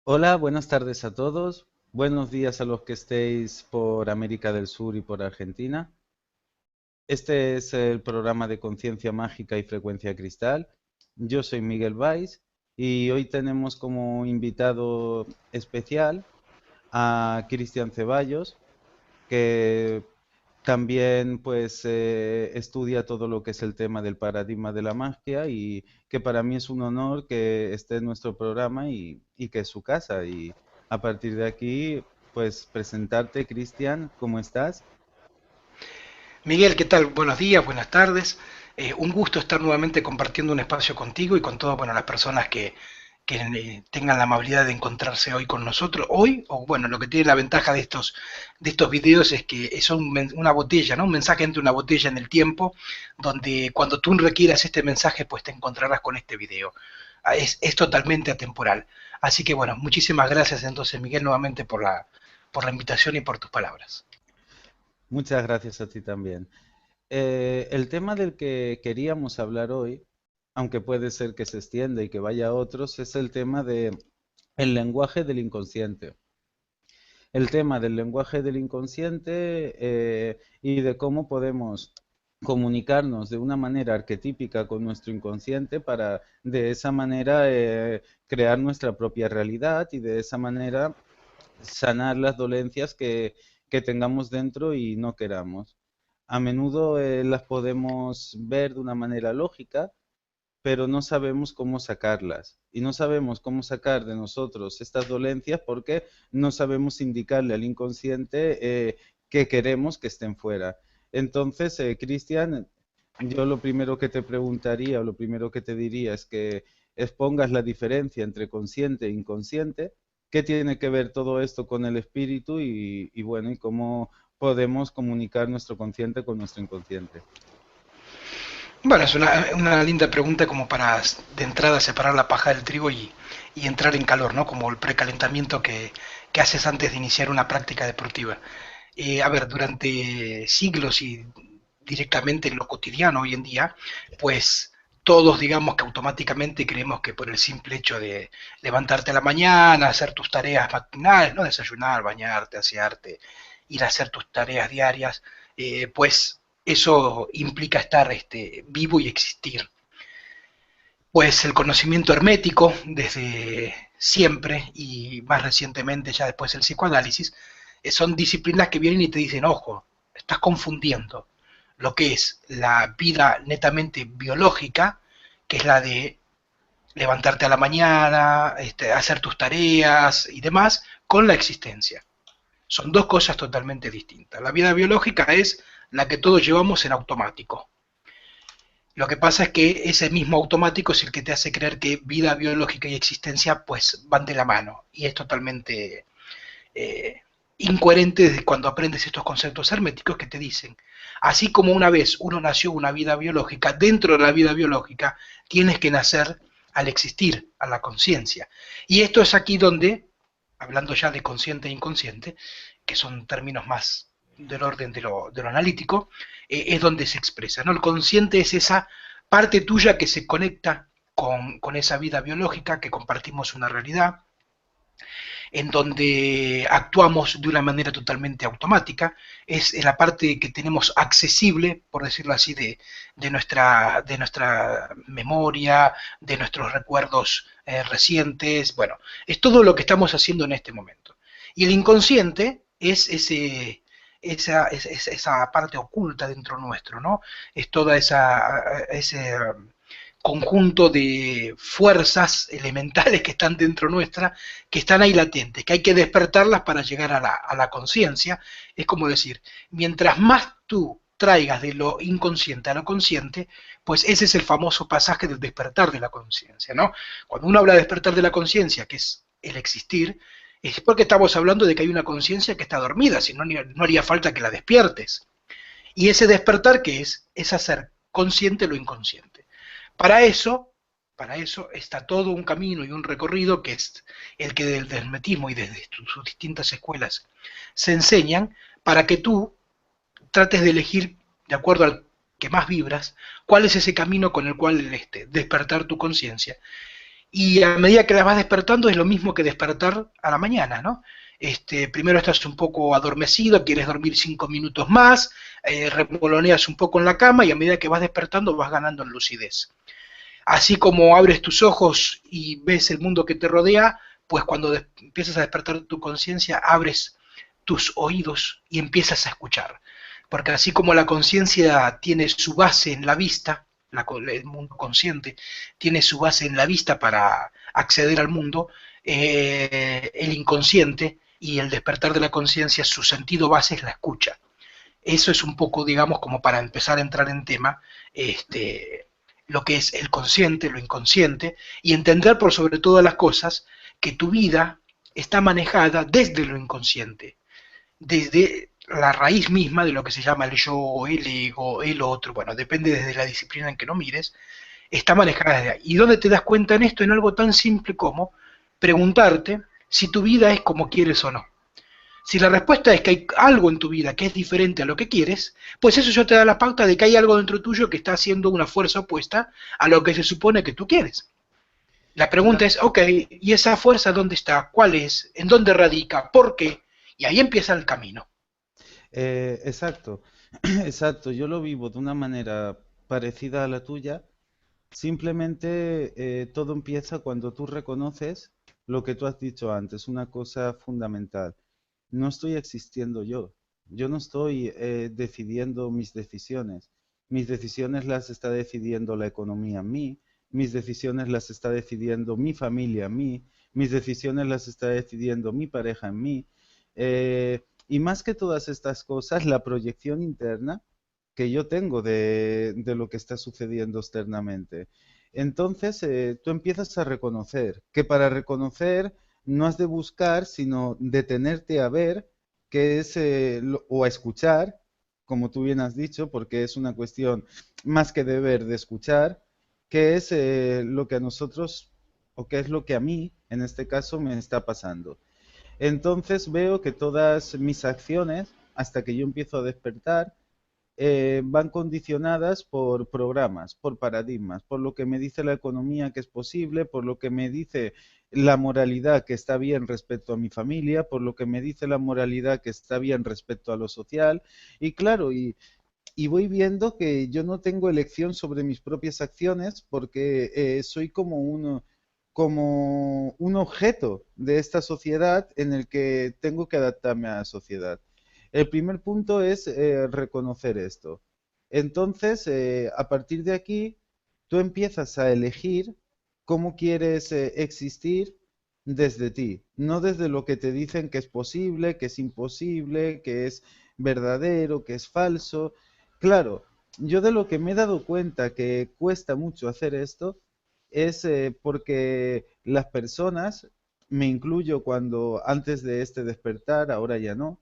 Hola, buenas tardes a todos. Buenos días a los que estéis por América del Sur y por Argentina. Este es el programa de Conciencia Mágica y Frecuencia Cristal. Yo soy Miguel Valls y hoy tenemos como invitado especial a Cristian Ceballos, que también pues estudia todo lo que es el tema del paradigma de la magia y que para mí es un honor que esté en nuestro programa y que es su casa. Y a partir de aquí, pues presentarte, Cristian, ¿cómo estás? Miguel, ¿qué tal? Buenos días, buenas tardes. Un gusto estar nuevamente compartiendo un espacio contigo y con todas las personas que tengan la amabilidad de encontrarse hoy con nosotros. Hoy, o bueno, lo que tiene la ventaja de estos videos es que son una botella, ¿no? Un mensaje entre una botella en el tiempo, donde cuando tú requieras este mensaje, pues te encontrarás con este video. Es totalmente atemporal. Así que bueno, muchísimas gracias entonces, Miguel, nuevamente por la invitación y por tus palabras. Muchas gracias a ti también. El tema del que queríamos hablar hoy, aunque puede ser que se extienda y que vaya a otros, es el tema de el lenguaje del inconsciente. El tema del lenguaje del inconsciente y de cómo podemos comunicarnos de una manera arquetípica con nuestro inconsciente para de esa manera crear nuestra propia realidad y de esa manera sanar las dolencias que tengamos dentro y no queramos. A menudo las podemos ver de una manera lógica, pero no sabemos cómo sacarlas. Y no sabemos cómo sacar de nosotros estas dolencias porque no sabemos indicarle al inconsciente que queremos que estén fuera. Entonces, Cristian, yo lo primero que te preguntaría o lo primero que te diría es que expongas la diferencia entre consciente e inconsciente. ¿Qué tiene que ver todo esto con el espíritu y bueno, y cómo podemos comunicar nuestro consciente con nuestro inconsciente? Bueno, es una linda pregunta como para de entrada separar la paja del trigo y entrar en calor, ¿no? Como el precalentamiento que haces antes de iniciar una práctica deportiva. A ver, durante siglos y directamente en lo cotidiano hoy en día, pues todos digamos que automáticamente creemos que por el simple hecho de levantarte a la mañana, hacer tus tareas matinales, ¿no? Desayunar, bañarte, asearte, ir a hacer tus tareas diarias, pues eso implica estar vivo y existir. Pues el conocimiento hermético, desde siempre y más recientemente ya después el psicoanálisis, son disciplinas que vienen y te dicen, ojo, estás confundiendo lo que es la vida netamente biológica, que es la de levantarte a la mañana, hacer tus tareas y demás, con la existencia. Son dos cosas totalmente distintas. La vida biológica es la que todos llevamos en automático. Lo que pasa es que ese mismo automático es el que te hace creer que vida biológica y existencia pues van de la mano y es totalmente eh, incoherente cuando aprendes estos conceptos herméticos que te dicen, así como una vez uno nació una vida biológica, dentro de la vida biológica tienes que nacer al existir, a la conciencia. Y esto es aquí donde, hablando ya de consciente e inconsciente, que son términos más del orden de lo analítico, es donde se expresa. ¿No? El consciente es esa parte tuya que se conecta con esa vida biológica, que compartimos una realidad, en donde actuamos de una manera totalmente automática, es la parte que tenemos accesible, por decirlo así, de nuestra memoria, de nuestros recuerdos recientes, bueno, es todo lo que estamos haciendo en este momento. Y el inconsciente es esa parte oculta dentro nuestro, ¿no? Es toda ese conjunto de fuerzas elementales que están dentro nuestra, que están ahí latentes, que hay que despertarlas para llegar a la conciencia. Es como decir, mientras más tú traigas de lo inconsciente a lo consciente, pues ese es el famoso pasaje del despertar de la conciencia, ¿no? Cuando uno habla de despertar de la conciencia, que es el existir, es porque estamos hablando de que hay una conciencia que está dormida, si no, no haría falta que la despiertes. Y ese despertar, ¿qué es hacer consciente lo inconsciente. Para eso, para eso está todo un camino y un recorrido que es el que del hermetismo y desde sus distintas escuelas se enseñan para que tú trates de elegir, de acuerdo al que más vibras, cuál es ese camino con el cual despertar tu conciencia y a medida que las vas despertando es lo mismo que despertar a la mañana, ¿no? Primero estás un poco adormecido, quieres dormir 5 minutos más, revoloneas un poco en la cama y a medida que vas despertando vas ganando en lucidez. Así como abres tus ojos y ves el mundo que te rodea, pues cuando empiezas a despertar tu conciencia, abres tus oídos y empiezas a escuchar. Porque así como la conciencia tiene su base en la vista, el mundo consciente tiene su base en la vista para acceder al mundo, el inconsciente y el despertar de la conciencia, su sentido base es la escucha. Eso es un poco, digamos, como para empezar a entrar en tema, lo que es el consciente, lo inconsciente, y entender por sobre todas las cosas que tu vida está manejada desde lo inconsciente, desde la raíz misma de lo que se llama el yo, el ego, el otro, bueno, depende desde la disciplina en que no mires, está manejada desde ahí. ¿Y dónde te das cuenta en esto? En algo tan simple como preguntarte si tu vida es como quieres o no. Si la respuesta es que hay algo en tu vida que es diferente a lo que quieres, pues eso ya te da la pauta de que hay algo dentro tuyo que está haciendo una fuerza opuesta a lo que se supone que tú quieres. La pregunta es, ok, ¿y esa fuerza dónde está? ¿Cuál es? ¿En dónde radica? ¿Por qué? Y ahí empieza el camino. Exacto, exacto. Yo lo vivo de una manera parecida a la tuya. Simplemente todo empieza cuando tú reconoces lo que tú has dicho antes, una cosa fundamental. No estoy existiendo yo. Yo no estoy decidiendo mis decisiones. Mis decisiones las está decidiendo la economía en mí. Mis decisiones las está decidiendo mi familia en mí. Mis decisiones las está decidiendo mi pareja en mí. Y más que todas estas cosas, la proyección interna que yo tengo de lo que está sucediendo externamente. Entonces, tú empiezas a reconocer que para reconocer no has de buscar, sino detenerte a ver qué es, o a escuchar, como tú bien has dicho, porque es una cuestión más que de ver, de escuchar, qué es lo que a nosotros, o qué es lo que a mí, en este caso, me está pasando. Entonces veo que todas mis acciones, hasta que yo empiezo a despertar, van condicionadas por programas, por paradigmas, por lo que me dice la economía que es posible, por lo que me dice la moralidad que está bien respecto a mi familia, por lo que me dice la moralidad que está bien respecto a lo social. Y claro, y voy viendo que yo no tengo elección sobre mis propias acciones porque soy como un objeto de esta sociedad en el que tengo que adaptarme a la sociedad. El primer punto es reconocer esto. Entonces, a partir de aquí, tú empiezas a elegir cómo quieres existir desde ti, no desde lo que te dicen que es posible, que es imposible, que es verdadero, que es falso. Claro, yo de lo que me he dado cuenta que cuesta mucho hacer esto es porque las personas, me incluyo cuando antes de este despertar, ahora ya no,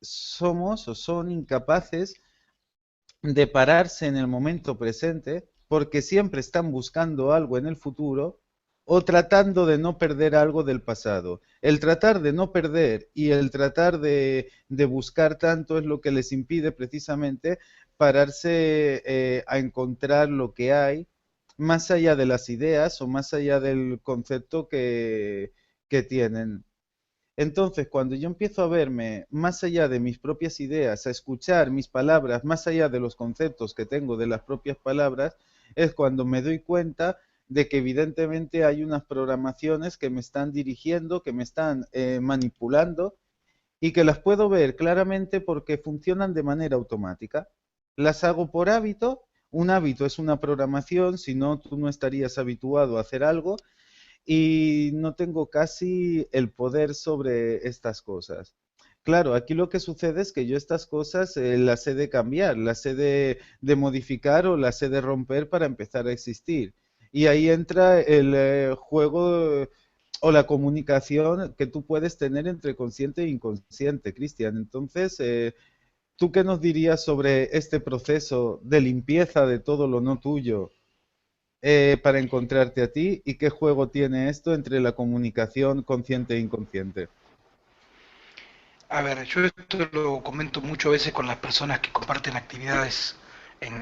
somos o son incapaces de pararse en el momento presente porque siempre están buscando algo en el futuro o tratando de no perder algo del pasado. El tratar de no perder y el tratar de buscar tanto es lo que les impide precisamente pararse a encontrar lo que hay más allá de las ideas o más allá del concepto que tienen. Entonces, cuando yo empiezo a verme más allá de mis propias ideas, a escuchar mis palabras más allá de los conceptos que tengo de las propias palabras, es cuando me doy cuenta de que evidentemente hay unas programaciones que me están dirigiendo, que me están manipulando y que las puedo ver claramente porque funcionan de manera automática. Las hago por hábito. Un hábito es una programación, si no, tú no estarías habituado a hacer algo y no tengo casi el poder sobre estas cosas. Claro, aquí lo que sucede es que yo estas cosas las he de cambiar, las he de modificar o las he de romper para empezar a existir. Y ahí entra el juego o la comunicación que tú puedes tener entre consciente e inconsciente, Cristian. Entonces, ¿tú qué nos dirías sobre este proceso de limpieza de todo lo no tuyo para encontrarte a ti y qué juego tiene esto entre la comunicación consciente e inconsciente? A ver, yo esto lo comento muchas veces con las personas que comparten actividades en,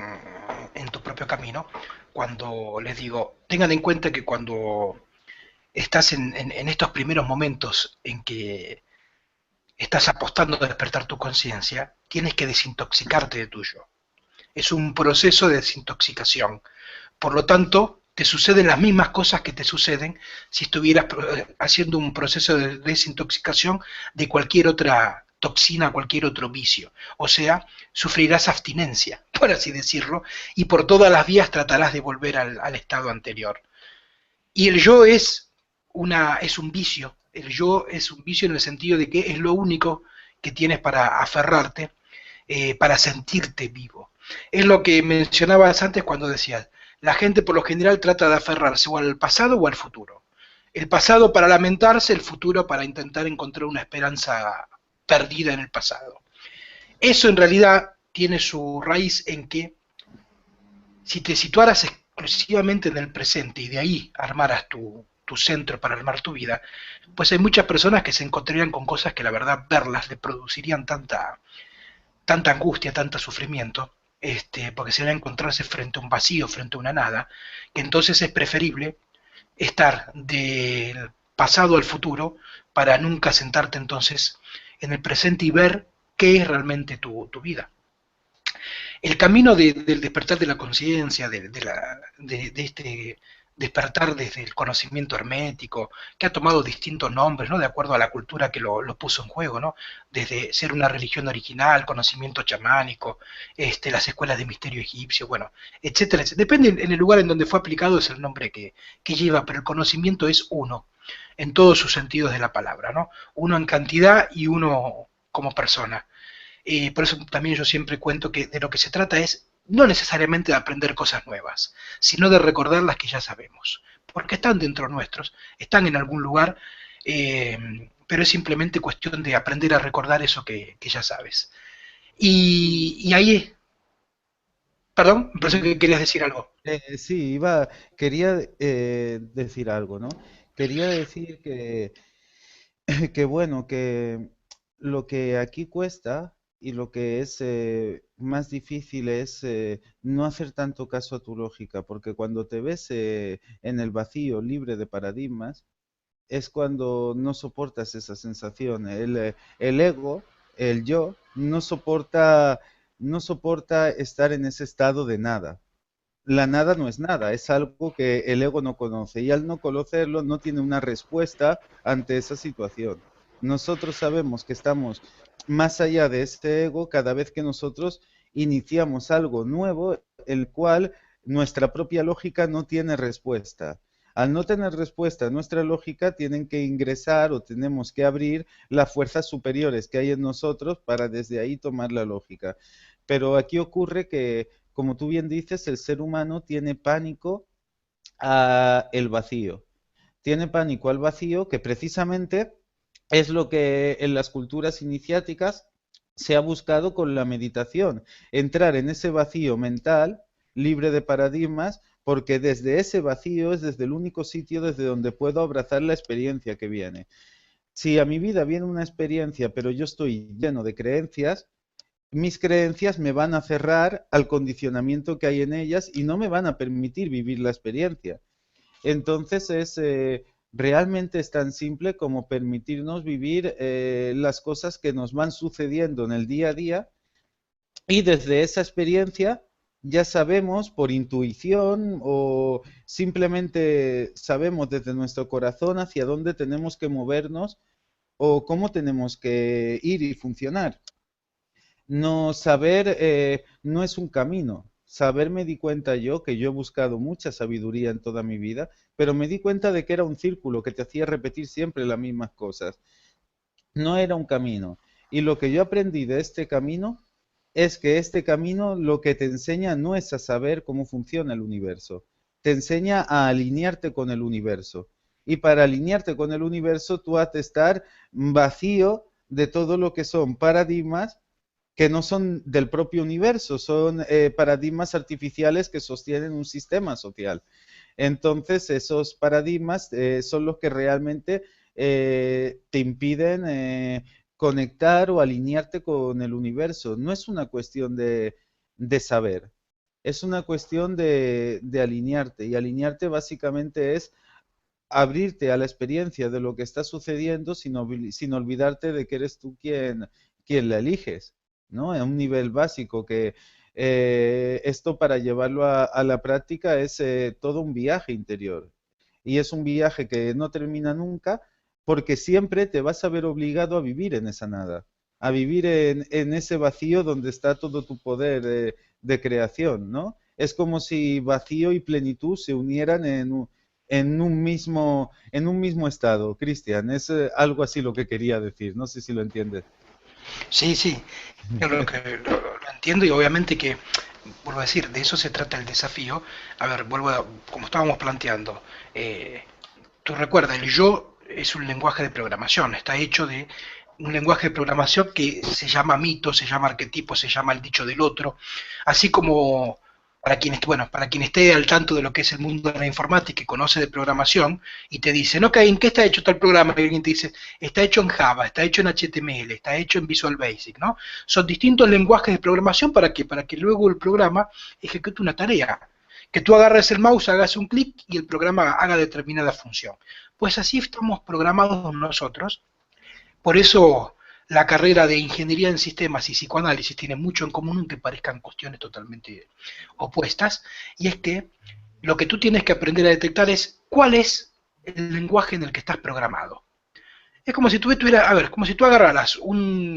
en tu propio camino, cuando les digo, tengan en cuenta que cuando estás en estos primeros momentos en que estás apostando a despertar tu conciencia, tienes que desintoxicarte de tuyo. Es un proceso de desintoxicación. Por lo tanto, te suceden las mismas cosas que te suceden si estuvieras haciendo un proceso de desintoxicación de cualquier otra toxina, cualquier otro vicio. O sea, sufrirás abstinencia, por así decirlo, y por todas las vías tratarás de volver al estado anterior. Y el yo es un vicio. El yo es un vicio en el sentido de que es lo único que tienes para aferrarte, para sentirte vivo. Es lo que mencionabas antes cuando decías, la gente por lo general trata de aferrarse o al pasado o al futuro. El pasado para lamentarse, el futuro para intentar encontrar una esperanza perdida en el pasado. Eso en realidad tiene su raíz en que si te situaras exclusivamente en el presente y de ahí armaras tu centro para armar tu vida, pues hay muchas personas que se encontrarían con cosas que la verdad verlas le producirían tanta angustia, tanto sufrimiento, porque se van a encontrarse frente a un vacío, frente a una nada, que entonces es preferible estar del pasado al futuro para nunca sentarte entonces en el presente y ver qué es realmente tu vida. El camino del despertar de la conciencia, de este despertar desde el conocimiento hermético, que ha tomado distintos nombres, ¿no? De acuerdo a la cultura que lo puso en juego, ¿no? Desde ser una religión original, conocimiento chamánico, las escuelas de misterio egipcio, bueno, etcétera, etcétera. Depende en el lugar en donde fue aplicado es el nombre que lleva, pero el conocimiento es uno, en todos sus sentidos de la palabra, ¿no? Uno en cantidad y uno como persona. Por eso también yo siempre cuento que de lo que se trata es no necesariamente de aprender cosas nuevas, sino de recordar las que ya sabemos, porque están dentro nuestros, están en algún lugar, pero es simplemente cuestión de aprender a recordar eso que ya sabes. Y ahí, perdón, me parece Ujú. que querías decir algo. Sí, quería decir algo, ¿no? Quería decir que bueno, que lo que aquí cuesta y lo que es más difícil es no hacer tanto caso a tu lógica, porque cuando te ves en el vacío, libre de paradigmas, es cuando no soportas esa sensación. El ego, el yo, no soporta estar en ese estado de nada. La nada no es nada, es algo que el ego no conoce y al no conocerlo no tiene una respuesta ante esa situación. Nosotros sabemos que estamos más allá de este ego cada vez que nosotros iniciamos algo nuevo, el cual nuestra propia lógica no tiene respuesta. Al no tener respuesta a nuestra lógica, tienen que ingresar o tenemos que abrir las fuerzas superiores que hay en nosotros para desde ahí tomar la lógica. Pero aquí ocurre que, como tú bien dices, el ser humano tiene pánico a el vacío. Tiene pánico al vacío, que precisamente es lo que en las culturas iniciáticas se ha buscado con la meditación, entrar en ese vacío mental libre de paradigmas, porque desde ese vacío es desde el único sitio desde donde puedo abrazar la experiencia que viene. Si a mi vida viene una experiencia, pero yo estoy lleno de creencias, mis creencias me van a cerrar al condicionamiento que hay en ellas y no me van a permitir vivir la experiencia. Entonces realmente es tan simple como permitirnos vivir las cosas que nos van sucediendo en el día a día y desde esa experiencia ya sabemos por intuición o simplemente sabemos desde nuestro corazón hacia dónde tenemos que movernos o cómo tenemos que ir y funcionar. No saber no es un camino. Saber me di cuenta yo que yo he buscado mucha sabiduría en toda mi vida, pero me di cuenta de que era un círculo que te hacía repetir siempre las mismas cosas. No era un camino. Y lo que yo aprendí de este camino es que este camino lo que te enseña no es a saber cómo funciona el universo, te enseña a alinearte con el universo. Y para alinearte con el universo tú has de estar vacío de todo lo que son paradigmas que no son del propio universo, son paradigmas artificiales que sostienen un sistema social. Entonces, esos paradigmas son los que realmente te impiden conectar o alinearte con el universo. No es una cuestión de saber. es una cuestión de alinearte, y alinearte básicamente es abrirte a la experiencia de lo que está sucediendo sin olvidarte de que eres tú quien la eliges, ¿no? En un nivel básico que esto para llevarlo a la práctica es todo un viaje interior. Y es un viaje que no termina nunca porque siempre te vas a ver obligado a vivir en esa nada, a vivir en ese vacío donde está todo tu poder de creación, ¿no? Es como si vacío y plenitud se unieran en un mismo estado, Cristian. Es algo así lo que quería decir. No sé si lo entiendes. Sí, sí, lo entiendo y obviamente que, vuelvo a decir, de eso se trata el desafío. A ver, como estábamos planteando, eh, tú recuerdas, el yo es un lenguaje de programación, está hecho de un lenguaje de programación que se llama mito, se llama arquetipo, se llama el dicho del otro, así como para quien esté al tanto de lo que es el mundo de la informática y conoce de programación, y te dicen, ok, ¿en qué está hecho tal programa? Y alguien te dice, está hecho en Java, está hecho en HTML, está hecho en Visual Basic, ¿no? Son distintos lenguajes de programación para que luego el programa ejecute una tarea, que tú agarres el mouse, hagas un clic y el programa haga determinada función. Pues así estamos programados nosotros. Por eso la carrera de ingeniería en sistemas y psicoanálisis tiene mucho en común, aunque parezcan cuestiones totalmente opuestas, y es que lo que tú tienes que aprender a detectar es cuál es el lenguaje en el que estás programado. Es como si tú tuvieras, a ver, como si tú agarraras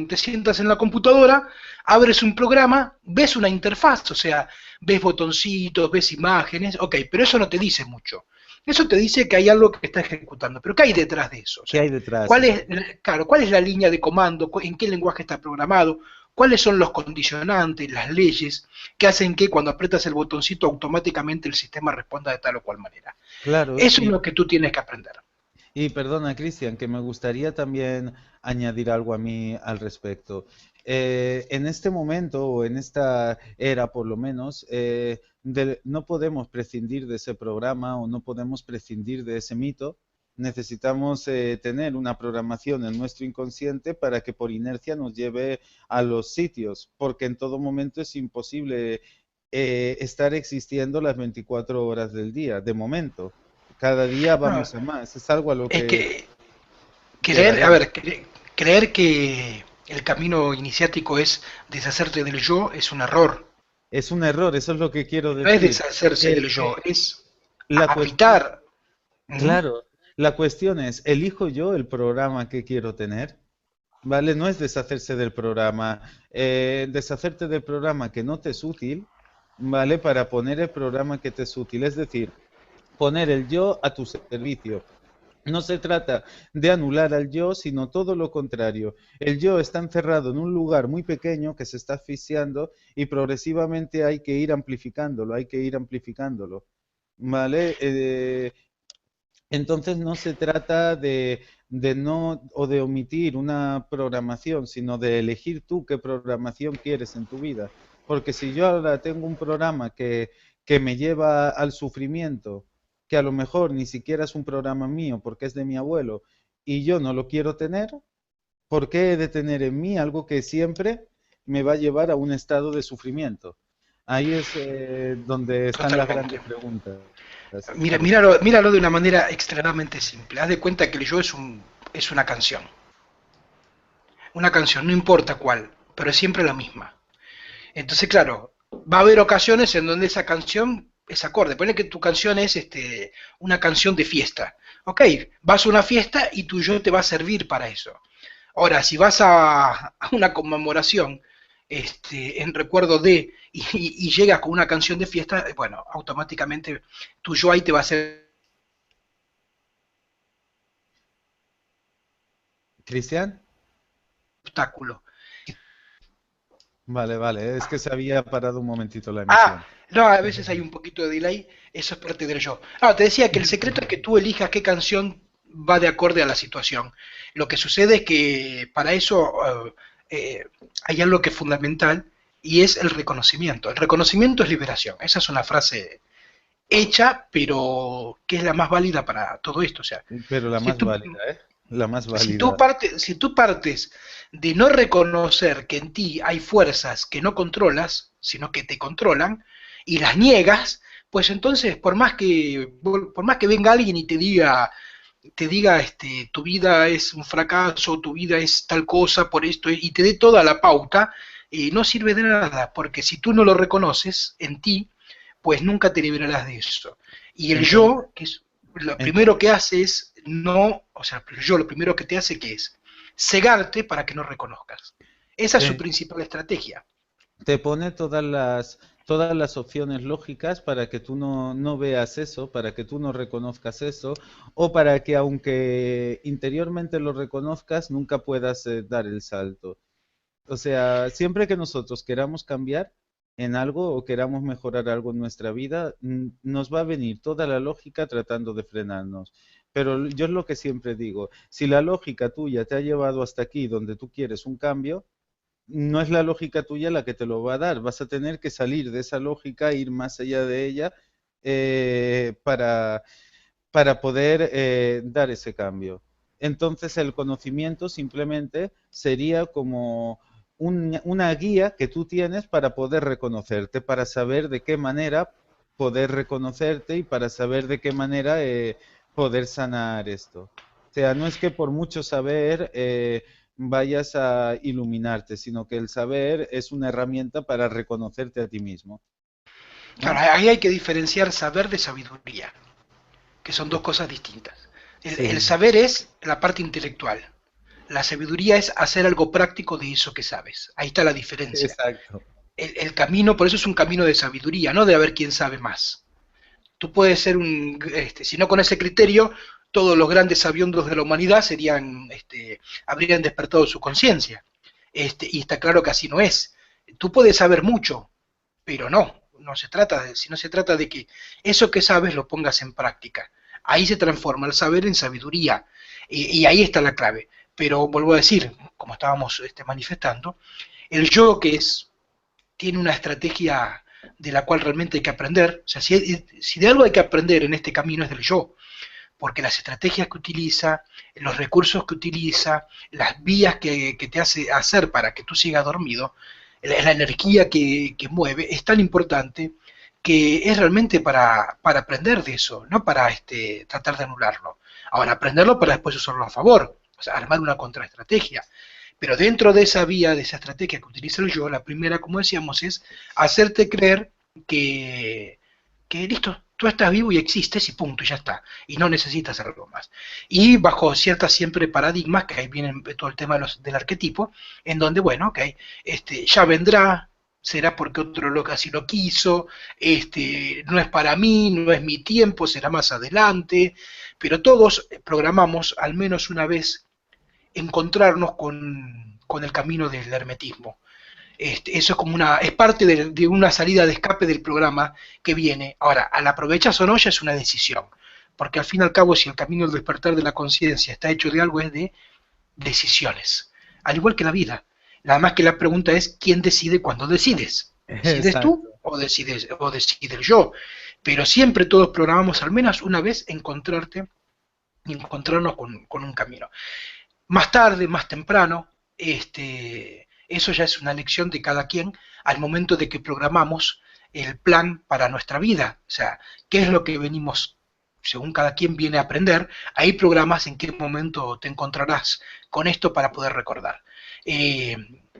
te sientas en la computadora, abres un programa, ves una interfaz, o sea, ves botoncitos, ves imágenes, ok, pero eso no te dice mucho. Eso te dice que hay algo que está ejecutando, pero ¿qué hay detrás de eso? O ¿Qué sea, hay detrás? claro, cuál es la línea de comando, en qué lenguaje está programado, cuáles son los condicionantes, las leyes que hacen que cuando apretas el botoncito automáticamente el sistema responda de tal o cual manera. Claro, Eso es lo que tú tienes que aprender. y perdona, Cristian, que me gustaría también añadir algo a mí al respecto. En este momento, o en esta era por lo menos, no podemos prescindir de ese programa o no podemos prescindir de ese mito. Necesitamos tener una programación en nuestro inconsciente para que por inercia nos lleve a los sitios, porque en todo momento es imposible estar existiendo las 24 horas del día, de momento. Cada día No, vamos a más. Es algo a lo es que que creer, a llegaremos. ver, creer que el camino iniciático es deshacerte del yo es un error. Es un error, eso es lo que quiero No es decir. deshacerse del Eh, yo, eh, es la cuestión, habitar. Ujú. claro, la cuestión es, ¿elijo yo el programa que quiero tener? ¿Vale? No es deshacerse del programa. Deshacerte del programa que no te es útil, ¿vale? Para poner el programa que te es útil. Es decir, poner el yo a tu servicio. No se trata de anular al yo, sino todo lo contrario. El yo está encerrado en un lugar muy pequeño que se está asfixiando y progresivamente hay que ir amplificándolo, hay que ir amplificándolo. ¿Vale? Entonces no se trata de no o de omitir una programación, sino de elegir tú qué programación quieres en tu vida. Porque si yo ahora tengo un programa que me lleva al sufrimiento, que a lo mejor ni siquiera es un programa mío porque es de mi abuelo, y yo no lo quiero tener, ¿por qué he de tener en mí algo que siempre me va a llevar a un estado de sufrimiento? Ahí es donde están las Totalmente. grandes preguntas. Míralo de una manera extremadamente simple. Haz de cuenta que el yo es una canción. Una canción, no importa cuál, pero es siempre la misma. Entonces, claro, va a haber ocasiones en donde esa canción es acorde. Ponle que tu canción es una canción de fiesta. Ok, vas a una fiesta y tu yo te va a servir para eso. Ahora, si vas a una conmemoración en recuerdo de y llegas con una canción de fiesta, bueno, automáticamente tu yo ahí te va a hacer Cristian, obstáculo. vale, vale, es que se había parado un momentito la Ah, emisión. no, a veces hay un poquito de delay, eso es parte del yo. Ah, te decía que el secreto es que tú elijas qué canción va de acorde a la situación. Lo que sucede es que para eso hay algo que es fundamental y es el reconocimiento. El reconocimiento es liberación. Esa es una frase hecha, pero que es la más válida para todo esto. O sea, Pero la si más tú, válida, ¿eh? La más válida. si tú partes de no reconocer que en ti hay fuerzas que no controlas, sino que te controlan, y las niegas, pues entonces por más que venga alguien y te diga tu vida es un fracaso, tu vida es tal cosa por esto, y te dé toda la pauta, no sirve de nada, porque si tú no lo reconoces en ti, pues nunca te liberarás de eso. Y el Entonces, yo, que es lo primero que entonces, hace es no, o sea, el yo lo primero que te hace que es cegarte para que no reconozcas. Esa es su te, principal estrategia. te pone todas las opciones lógicas para que tú no veas eso, para que tú no reconozcas eso, o para que aunque interiormente lo reconozcas, nunca puedas dar el salto. O sea, siempre que nosotros queramos cambiar en algo o queramos mejorar algo en nuestra vida, nos va a venir toda la lógica tratando de frenarnos. Pero yo es lo que siempre digo, si la lógica tuya te ha llevado hasta aquí donde tú quieres un cambio, no es la lógica tuya la que te lo va a dar. Vas a tener que salir de esa lógica, ir más allá de ella eh, para, para poder dar ese cambio. Entonces el conocimiento simplemente sería como una guía que tú tienes para poder reconocerte, para saber de qué manera poder reconocerte y para saber de qué manera poder sanar esto. O sea, no es que por mucho saber vayas a iluminarte, sino que el saber es una herramienta para reconocerte a ti mismo, Claro, ¿no? ahí hay que diferenciar saber de sabiduría, que son dos E- cosas distintas. El Sí, saber es la parte intelectual. La sabiduría es hacer algo práctico de eso que sabes. Ahí está la diferencia. exacto. El camino, por eso es un camino de sabiduría, no de a ver quién sabe más. Tú puedes ser si no con ese criterio, todos los grandes sabiondos de la humanidad habrían despertado su conciencia. Y está claro que así no es. Tú puedes saber mucho, pero no se trata sino se trata de que eso que sabes lo pongas en práctica. Ahí se transforma el saber en sabiduría, y ahí está la clave. Pero vuelvo a decir, como estábamos manifestando, el yo tiene una estrategia de la cual realmente hay que aprender. O sea, si de algo hay que aprender en este camino es del yo, porque las estrategias que utiliza, los recursos que utiliza, las vías que te hace hacer para que tú sigas dormido, la energía que mueve, es tan importante que es realmente para aprender de eso, no para tratar de anularlo. Ahora, aprenderlo para después usarlo a favor, o sea, armar una contraestrategia. Pero dentro de esa vía, de esa estrategia que utiliza el yo, la primera, como decíamos, es hacerte creer que, que listo, tú estás vivo y existes y punto, y ya está. Y no necesitas algo más. Y bajo ciertas siempre paradigmas, que ahí viene todo el tema del arquetipo, en donde, bueno, ok, ya vendrá, será porque otro así lo quiso, no es para mí, no es mi tiempo, será más adelante, pero todos programamos al menos una vez encontrarnos con el camino del hermetismo. Eso es como es parte de una salida de escape del programa que viene. Ahora, al aprovechas o no ya es una decisión, porque al fin y al cabo, si el camino del despertar de la conciencia está hecho de algo, es de decisiones, al igual que la vida. Nada más que la pregunta es quién decide cuando decides. ¿Decides tú Exacto. o decide el yo? Pero siempre todos programamos al menos una vez encontrarnos con un camino. Más tarde, más temprano, eso ya es una elección de cada quien al momento de que programamos el plan para nuestra vida. O sea, qué es lo que venimos, según cada quien viene a aprender, ahí programas en qué momento te encontrarás con esto para poder recordar. Eh,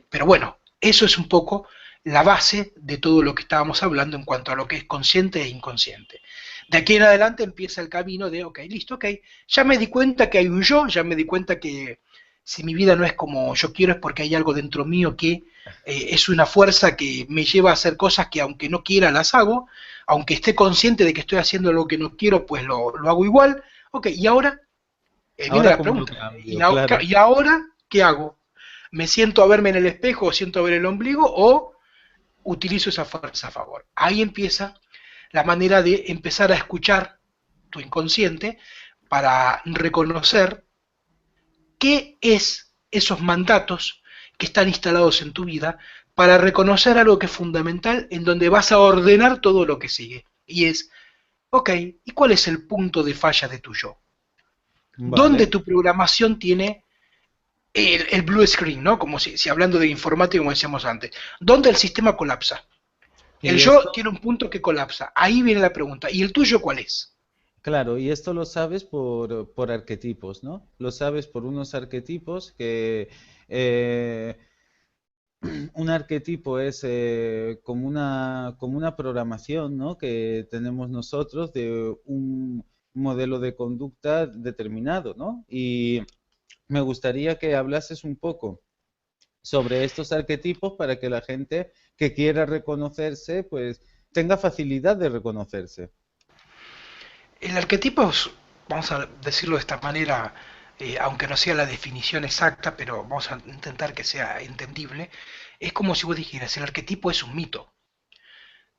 pero bueno, eso es un poco la base de todo lo que estábamos hablando en cuanto a lo que es consciente e inconsciente. De aquí en adelante empieza el camino de, ok, listo, ok, ya me di cuenta que hay un yo, ya me di cuenta que si mi vida no es como yo quiero es porque hay algo dentro mío que es una fuerza que me lleva a hacer cosas que aunque no quiera las hago, aunque esté consciente de que estoy haciendo lo que no quiero, pues lo hago igual. Ok, y ahora viene Ahora, la ¿cómo lo pregunta, cambio? Claro. ¿y ahora qué hago? ¿Me siento a verme en el espejo o siento a ver el ombligo o utilizo esa fuerza a favor? Ahí empieza la manera de empezar a escuchar tu inconsciente para reconocer qué es esos mandatos que están instalados en tu vida para reconocer algo que es fundamental en donde vas a ordenar todo lo que sigue. Y es, ok, ¿y cuál es el punto de falla de tu yo? ¿Dónde Vale. tu programación tiene blue screen, ¿no? Como si hablando de informática, como decíamos antes. ¿Dónde el sistema colapsa? El Y yo esto, tiene un punto que colapsa. Ahí viene la pregunta. ¿Y el tuyo cuál es? claro, y esto lo sabes por arquetipos, ¿no? Lo sabes por unos arquetipos que eh, un arquetipo es como una programación, ¿no? Que tenemos nosotros de un modelo de conducta determinado, ¿no? Y me gustaría que hablases un poco sobre estos arquetipos para que la gente que quiera reconocerse, pues tenga facilidad de reconocerse. El arquetipo es, vamos a decirlo de esta manera, aunque no sea la definición exacta, pero vamos a intentar que sea entendible, es como si vos dijeras, el arquetipo es un mito.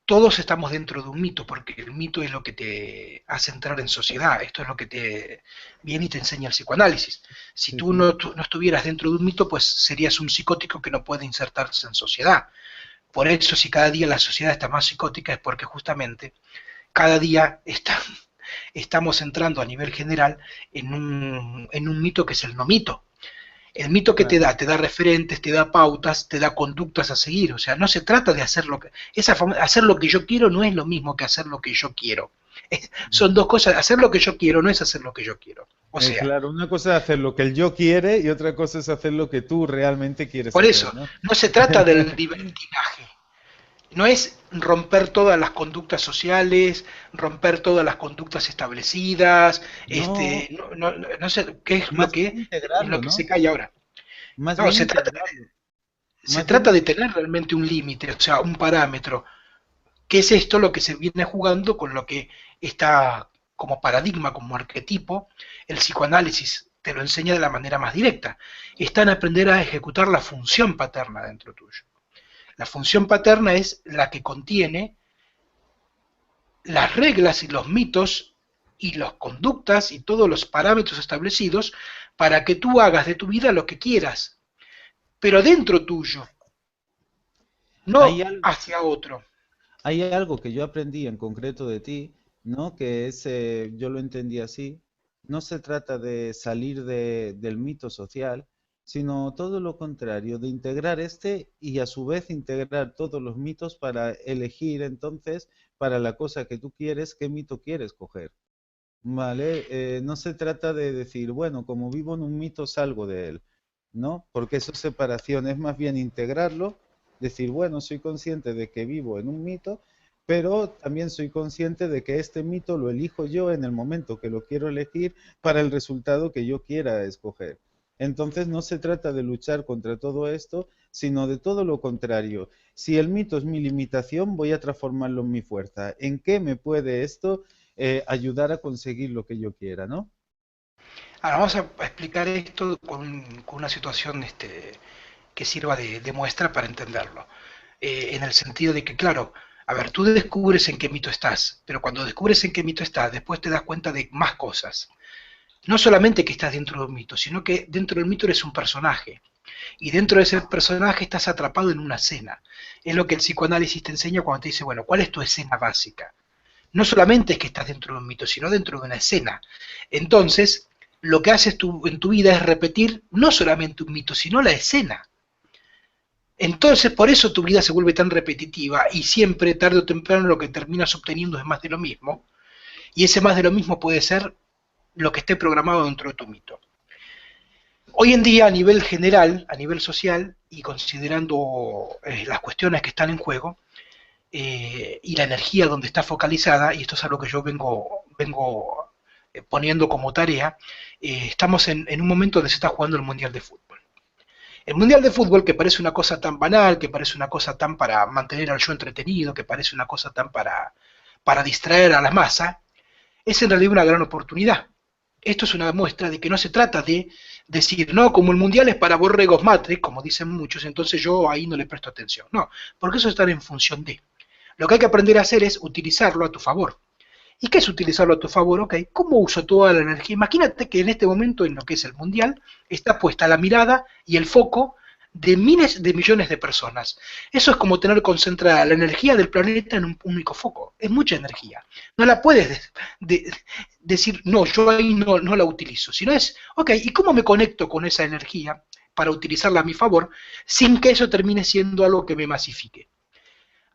Todos estamos dentro de un mito, porque el mito es lo que te hace entrar en sociedad, esto es lo que te viene y te enseña el psicoanálisis. Si Sí, tú sí. no estuvieras dentro de un mito, pues serías un psicótico que no puede insertarse en sociedad. Por eso, si cada día la sociedad está más psicótica, es porque justamente cada día estamos entrando a nivel general en un mito que es el no mito. El mito que Claro. te da referentes, te da pautas, te da conductas a seguir. O sea, no se trata de hacer lo que... hacer lo que yo quiero no es lo mismo que hacer lo que yo quiero. Son dos cosas. Hacer lo que yo quiero no es hacer lo que yo quiero. O sea, Claro, una cosa es hacer lo que el yo quiere y otra cosa es hacer lo que tú realmente quieres por hacer, eso, ¿no? no se trata del libertinaje. No es romper todas las conductas sociales, romper todas las conductas establecidas, No, no sé qué es más bien en lo integrarlo, que se ¿no? cae ahora. Más No, bien integrarlo. se Más bien trata de tener realmente un límite, o sea, un parámetro. ¿Qué es esto lo que se viene jugando con lo que está como paradigma, como arquetipo? El psicoanálisis te lo enseña de la manera más directa. Está en aprender a ejecutar la función paterna dentro tuyo. La función paterna es la que contiene las reglas y los mitos y las conductas y todos los parámetros establecidos para que tú hagas de tu vida lo que quieras, pero dentro tuyo, hay no algo, hacia otro. hay algo que yo aprendí en concreto de ti, ¿no? Que es, yo lo entendí así, no se trata de salir del mito social, sino todo lo contrario, de integrar este y a su vez integrar todos los mitos para elegir entonces para la cosa que tú quieres, qué mito quieres coger. Vale, no se trata de decir, bueno, como vivo en un mito, salgo de él, ¿no? Porque eso es separación, es más bien integrarlo, decir, bueno, soy consciente de que vivo en un mito, pero también soy consciente de que este mito lo elijo yo en el momento que lo quiero elegir para el resultado que yo quiera escoger. Entonces no se trata de luchar contra todo esto, sino de todo lo contrario. Si el mito es mi limitación, voy a transformarlo en mi fuerza. ¿En qué me puede esto ayudar a conseguir lo que yo quiera, ¿no? Ahora vamos a explicar esto con una situación que sirva de muestra para entenderlo. En el sentido de que, claro, a ver, tú descubres en qué mito estás, pero cuando descubres en qué mito estás, después te das cuenta de más cosas. No solamente que estás dentro de un mito, sino que dentro del mito eres un personaje. Y dentro de ese personaje estás atrapado en una escena. Es lo que el psicoanálisis te enseña cuando te dice, bueno, ¿cuál es tu escena básica? No solamente es que estás dentro de un mito, sino dentro de una escena. Entonces, lo que haces tú en tu vida es repetir no solamente un mito, sino la escena. Entonces, por eso tu vida se vuelve tan repetitiva y siempre, tarde o temprano, lo que terminas obteniendo es más de lo mismo. Y ese más de lo mismo puede ser lo que esté programado dentro de tu mito. Hoy en día, a nivel general, a nivel social, y considerando las cuestiones que están en juego, y la energía donde está focalizada, y esto es algo que yo vengo poniendo como tarea, estamos en un momento donde se está jugando el Mundial de Fútbol. El Mundial de Fútbol, que parece una cosa tan banal, que parece una cosa tan para mantener al yo entretenido, que parece una cosa tan para distraer a la masa, es en realidad una gran oportunidad. Esto es una muestra de que no se trata de decir, no, como el mundial es para borregos matrix, como dicen muchos, entonces yo ahí no le presto atención. No, porque eso está en función de. Lo que hay que aprender a hacer es utilizarlo a tu favor. ¿Y qué es utilizarlo a tu favor? Ok, ¿cómo uso toda la energía? Imagínate que en este momento, en lo que es el mundial, está puesta la mirada y el foco de miles de millones de personas. Eso es como tener concentrada la energía del planeta en un único foco. Es mucha energía. No la puedes decir, no, yo ahí no la utilizo. Sino es, ok, ¿y cómo me conecto con esa energía para utilizarla a mi favor sin que eso termine siendo algo que me masifique?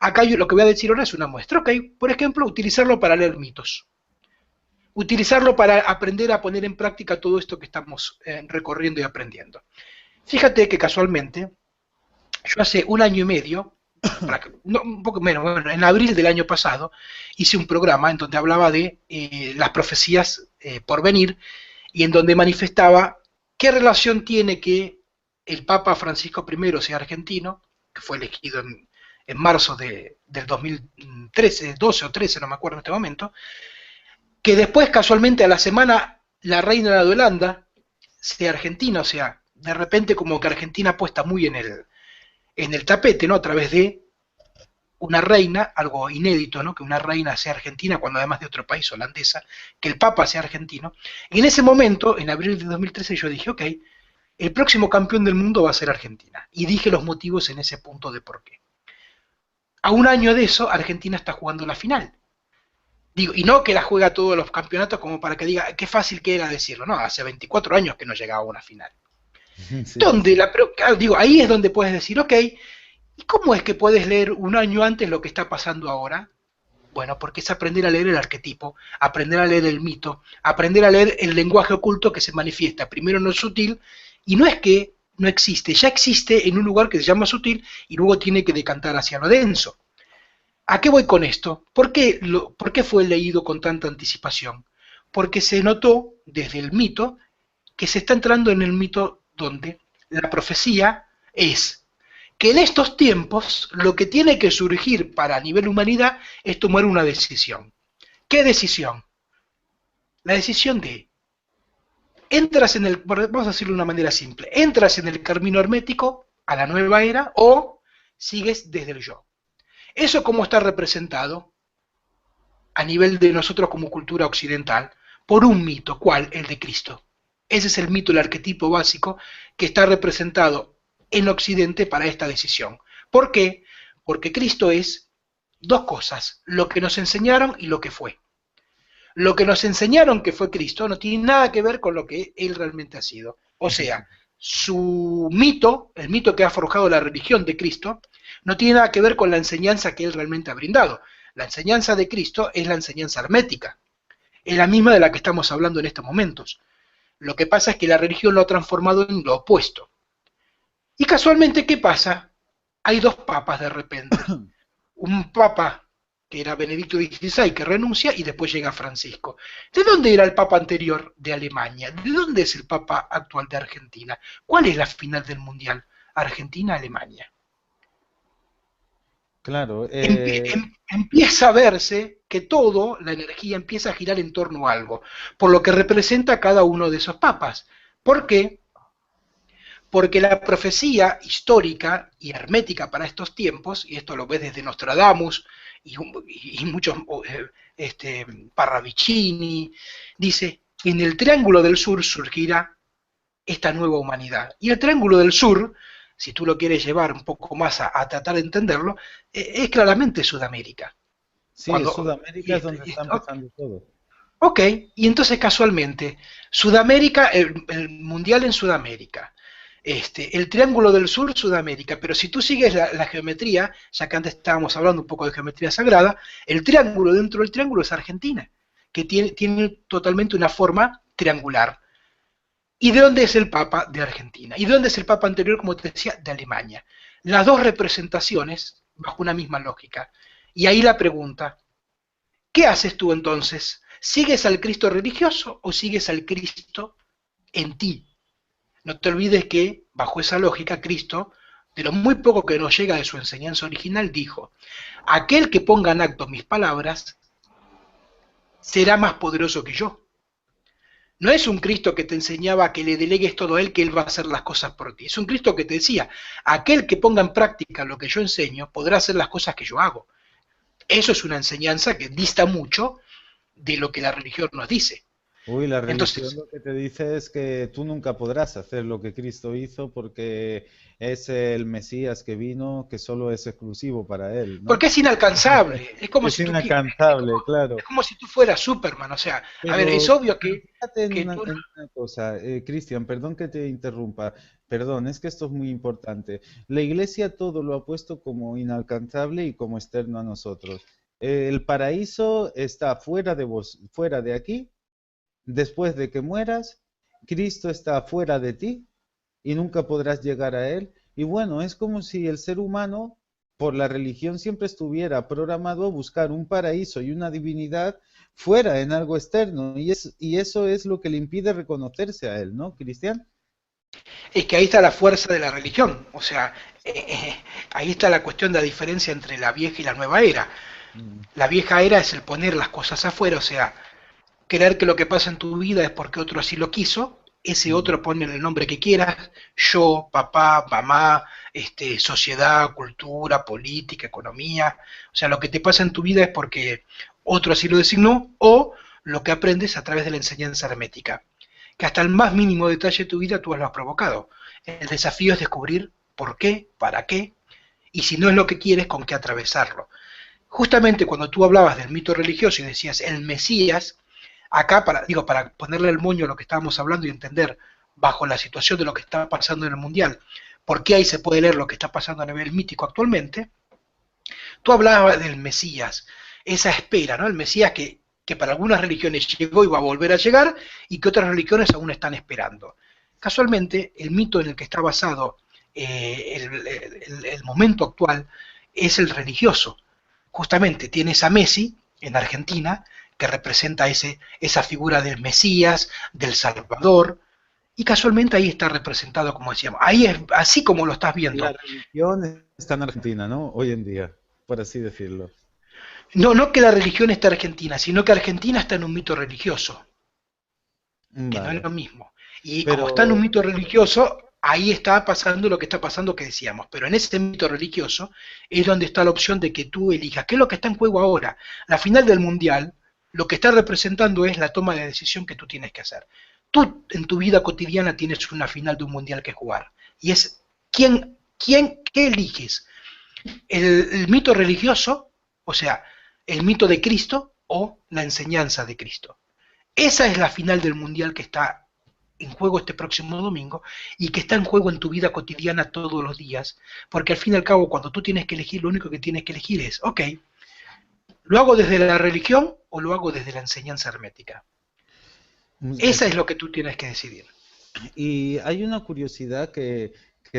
Acá yo lo que voy a decir ahora es una muestra. Ok, por ejemplo, utilizarlo para leer mitos. Utilizarlo para aprender a poner en práctica todo esto que estamos recorriendo y aprendiendo. Fíjate que casualmente, yo hace un año y medio, no, un poco menos, bueno, en abril del año pasado, hice un programa en donde hablaba de las profecías por venir y en donde manifestaba qué relación tiene que el Papa Francisco I sea argentino, que fue elegido en marzo del 2013, 12 o 13, no me acuerdo en este momento, que después casualmente a la semana la reina de Holanda sea argentina, o sea, de repente como que Argentina puesta muy en el tapete, ¿no? A través de una reina, algo inédito, ¿no? Que una reina sea argentina, cuando además de otro país, holandesa, que el Papa sea argentino. Y en ese momento, en abril de 2013, yo dije, ok, el próximo campeón del mundo va a ser Argentina. Y dije los motivos en ese punto de por qué. A un año de eso, Argentina está jugando la final. Digo, y no que la juega todos los campeonatos como para que diga, qué fácil que era decirlo. No, hace 24 años que no llegaba a una final. Sí, Donde digo, ahí es donde puedes decir, ok, ¿y cómo es que puedes leer un año antes lo que está pasando ahora? Bueno, porque es aprender a leer el arquetipo, aprender a leer el mito, aprender a leer el lenguaje oculto que se manifiesta primero en lo sutil, y no es que no existe, ya existe en un lugar que se llama sutil y luego tiene que decantar hacia lo denso. ¿A qué voy con esto? ¿Por qué fue leído con tanta anticipación? Porque se notó desde el mito que se está entrando en el mito donde la profecía es que en estos tiempos lo que tiene que surgir para a nivel humanidad es tomar una decisión. ¿Qué decisión? La decisión de entras en el, vamos a decirlo de una manera simple, entras en el camino hermético a la nueva era o sigues desde el yo. Eso cómo está representado a nivel de nosotros como cultura occidental por un mito, ¿cuál? El de Cristo. Ese es el mito, el arquetipo básico que está representado en Occidente para esta decisión. ¿Por qué? Porque Cristo es dos cosas, lo que nos enseñaron y lo que fue. Lo que nos enseñaron que fue Cristo no tiene nada que ver con lo que Él realmente ha sido. O sea, su mito, el mito que ha forjado la religión de Cristo, no tiene nada que ver con la enseñanza que Él realmente ha brindado. La enseñanza de Cristo es la enseñanza hermética, es la misma de la que estamos hablando en estos momentos. Lo que pasa es que la religión lo ha transformado en lo opuesto. Y casualmente, ¿qué pasa? Hay dos papas de repente. Un papa que era Benedicto XVI, que renuncia, y después llega Francisco. ¿De dónde era el papa anterior? De Alemania. ¿De dónde es el papa actual de Argentina? ¿Cuál es la final del mundial? Argentina-Alemania. claro. Empieza a verse que todo, la energía empieza a girar en torno a algo, por lo que representa cada uno de esos papas. ¿Por qué? Porque la profecía histórica y hermética para estos tiempos, y esto lo ves desde Nostradamus y muchos, Parravicini, dice, en el Triángulo del Sur surgirá esta nueva humanidad. Y el Triángulo del Sur, si tú lo quieres llevar un poco más a tratar de entenderlo, es claramente Sudamérica. Sí, Cuando, Sudamérica es donde está empezando todo. ok, y entonces casualmente, Sudamérica, el mundial en Sudamérica, el Triángulo del Sur, Sudamérica, pero si tú sigues la geometría, ya que antes estábamos hablando un poco de geometría sagrada, el triángulo dentro del triángulo es Argentina, que tiene totalmente una forma triangular. ¿Y de dónde es el Papa? De Argentina. ¿Y de dónde es el Papa anterior, como te decía? De Alemania. Las dos representaciones bajo una misma lógica. Y ahí la pregunta, ¿qué haces tú entonces? ¿Sigues al Cristo religioso o sigues al Cristo en ti? No te olvides que, bajo esa lógica, Cristo, de lo muy poco que nos llega de su enseñanza original, dijo, aquel que ponga en acto mis palabras será más poderoso que yo. No es un Cristo que te enseñaba que le delegues todo a Él, que Él va a hacer las cosas por ti. Es un Cristo que te decía, aquel que ponga en práctica lo que yo enseño, podrá hacer las cosas que yo hago. Eso es una enseñanza que dista mucho de lo que la religión nos dice. Uy, la religión Entonces, lo que te dice es que tú nunca podrás hacer lo que Cristo hizo porque es el Mesías que vino, que solo es exclusivo para él, ¿no? porque es inalcanzable, es como Es si tú, es inalcanzable, es claro. como si tú fueras Superman, o sea, a ver, es Pero, obvio pero fíjate que tú, en una cosa, Cristian, perdón que te interrumpa, perdón, es que esto es muy importante. La Iglesia todo lo ha puesto como inalcanzable y como externo a nosotros. El paraíso está fuera de vos, fuera de aquí. Después de que mueras, Cristo está fuera de ti y nunca podrás llegar a Él. Y bueno, es como si el ser humano, por la religión, siempre estuviera programado a buscar un paraíso y una divinidad fuera, en algo externo. Y eso es lo que le impide reconocerse a Él, ¿no, Cristian? es que ahí está la fuerza de la religión, o sea, ahí está la cuestión de la diferencia entre la vieja y la nueva era. Mm, La vieja era es el poner las cosas afuera, o sea, creer que lo que pasa en tu vida es porque otro así lo quiso, ese mm, otro pone el nombre que quieras, yo, papá, mamá, sociedad, cultura, política, economía, o sea, lo que te pasa en tu vida es porque otro así lo designó, o lo que aprendes a través de la enseñanza hermética, que hasta el más mínimo detalle de tu vida tú lo has provocado. El desafío es descubrir por qué, para qué, y si no es lo que quieres, con qué atravesarlo. Justamente cuando tú hablabas del mito religioso y decías el Mesías, acá para ponerle el moño a lo que estábamos hablando y entender bajo la situación de lo que está pasando en el mundial, por qué ahí se puede leer lo que está pasando a nivel mítico actualmente, tú hablabas del Mesías, esa espera, ¿no? El Mesías que para algunas religiones llegó y va a volver a llegar y que otras religiones aún están esperando. Casualmente, el mito en el que está basado el momento actual es el religioso. Justamente tienes a Messi en Argentina, que representa esa figura del Mesías, del Salvador, y casualmente ahí está representado, como decíamos, ahí es así como lo estás La viendo. religión está en Argentina, ¿no? Hoy en día, por así decirlo. No, no que la religión está argentina, sino que Argentina está en un mito religioso, que no es Vale. lo mismo. Y como está en un Pero, mito religioso, ahí está pasando lo que está pasando que decíamos. Pero en ese mito religioso es donde está la opción de que tú elijas. ¿Qué es lo que está en juego ahora? La final del mundial, lo que está representando es la toma de decisión que tú tienes que hacer. Tú en tu vida cotidiana tienes una final de un mundial que jugar. Y es qué eliges. El mito religioso, o sea, el mito de Cristo o la enseñanza de Cristo. Esa es la final del mundial que está en juego este próximo domingo y que está en juego en tu vida cotidiana todos los días, porque al fin y al cabo cuando tú tienes que elegir, lo único que tienes que elegir es, ok, ¿lo hago desde la religión o lo hago desde la enseñanza hermética? Esa es lo que tú tienes que decidir. y hay una curiosidad que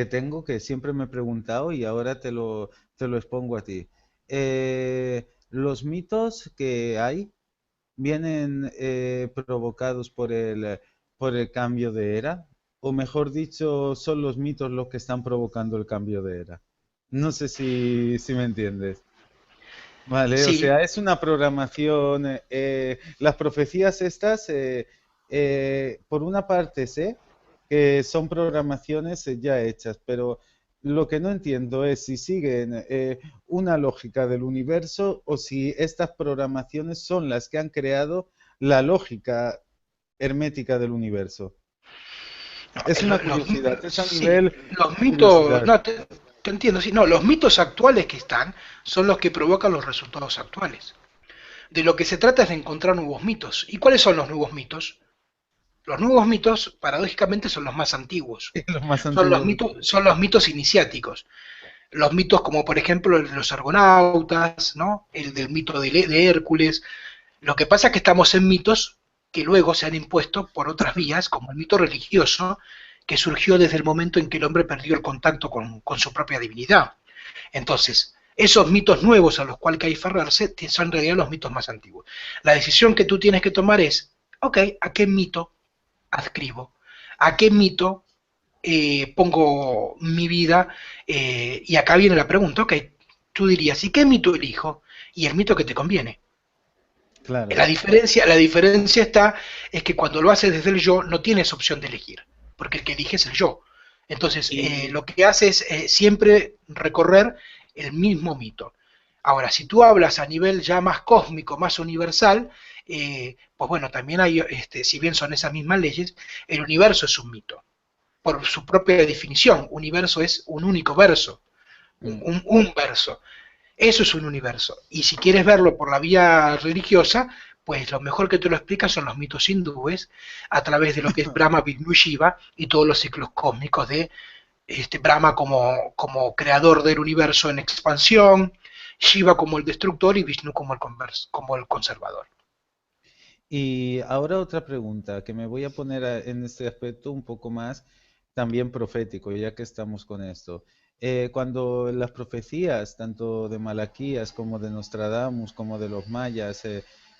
tengo que siempre me he preguntado y ahora te lo expongo a ti. Los mitos que hay vienen provocados por el cambio de era, o mejor dicho, son los mitos los que están provocando el cambio de era. No sé si me entiendes. Vale, o Sí, sea, es una programación. Las profecías estas, por una parte sé que son programaciones ya hechas, pero lo que no entiendo es si siguen una lógica del universo o si estas programaciones son las que han creado la lógica hermética del universo. no, Es una curiosidad, es a sí, nivel los mitos, curiosidad. no, te entiendo, sí, no, los mitos actuales que están son los que provocan los resultados actuales. De lo que se trata es de encontrar nuevos mitos. ¿Y cuáles son los nuevos mitos? Los nuevos mitos, paradójicamente, son los más antiguos. Los más antiguos. Son los mitos iniciáticos. Los mitos como, por ejemplo, el de los argonautas, ¿no? El del mito de Hércules. Lo que pasa es que estamos en mitos que luego se han impuesto por otras vías, como el mito religioso, que surgió desde el momento en que el hombre perdió el contacto con su propia divinidad. Entonces, esos mitos nuevos a los cuales hay que aferrarse son en realidad los mitos más antiguos. La decisión que tú tienes que tomar es, ok, ¿a qué mito adscribo? ¿A qué mito pongo mi vida? Y acá viene la pregunta, ok, tú dirías, ¿y qué mito elijo? Y el mito que te conviene. Claro. La diferencia está es que cuando lo haces desde el yo no tienes opción de elegir, porque el que elige es el yo. Entonces, Y lo que hace es siempre recorrer el mismo mito. Ahora, si tú hablas a nivel ya más cósmico, más universal, pues bueno, también hay, si bien son esas mismas leyes, el universo es un mito. Por su propia definición, universo es un único verso, Mm. un verso. Eso es un universo. Y si quieres verlo por la vía religiosa, pues lo mejor que te lo explican son los mitos hindúes a través de lo que es Brahma, Vishnu, Shiva y todos los ciclos cósmicos de Brahma como creador del universo en expansión, Shiva como el destructor y Vishnu como el conservador. Y ahora otra pregunta, que me voy a poner en este aspecto un poco más también profético, ya que estamos con esto. Cuando las profecías, tanto de Malaquías como de Nostradamus, como de los mayas,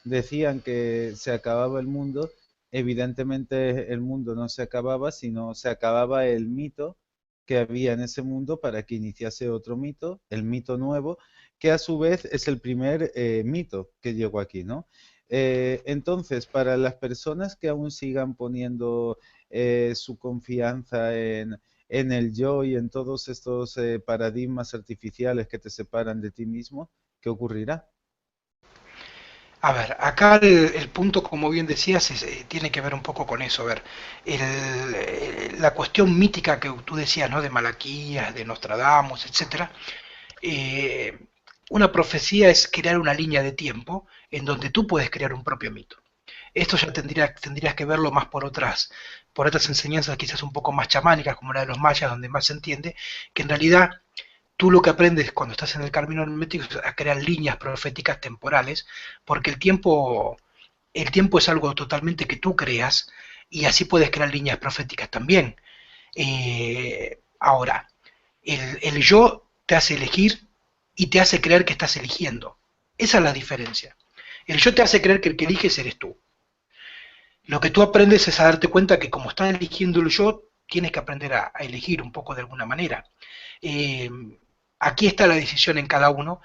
decían que se acababa el mundo, evidentemente el mundo no se acababa, sino se acababa el mito que había en ese mundo para que iniciase otro mito, el mito nuevo, que a su vez es el primer mito que llegó aquí, ¿no? Entonces, para las personas que aún sigan poniendo su confianza en el yo y en todos estos paradigmas artificiales que te separan de ti mismo, ¿qué ocurrirá? A ver, acá el punto, como bien decías, tiene que ver un poco con eso. A ver, la cuestión mítica que tú decías, ¿no? De Malaquías, de Nostradamus, etcétera. eh, una profecía es crear una línea de tiempo en donde tú puedes crear un propio mito. Esto ya tendrías que verlo más por otras enseñanzas quizás un poco más chamánicas, como la de los mayas, donde más se entiende, que en realidad tú lo que aprendes cuando estás en el camino hermético es a crear líneas proféticas temporales, porque el tiempo es algo totalmente que tú creas y así puedes crear líneas proféticas también. Ahora, el yo te hace elegir y te hace creer que estás eligiendo. Esa es la diferencia. El yo te hace creer que el que eliges eres tú. Lo que tú aprendes es a darte cuenta que como estás eligiendo el yo, tienes que aprender a elegir un poco de alguna manera. Eh, Aquí está la decisión en cada uno,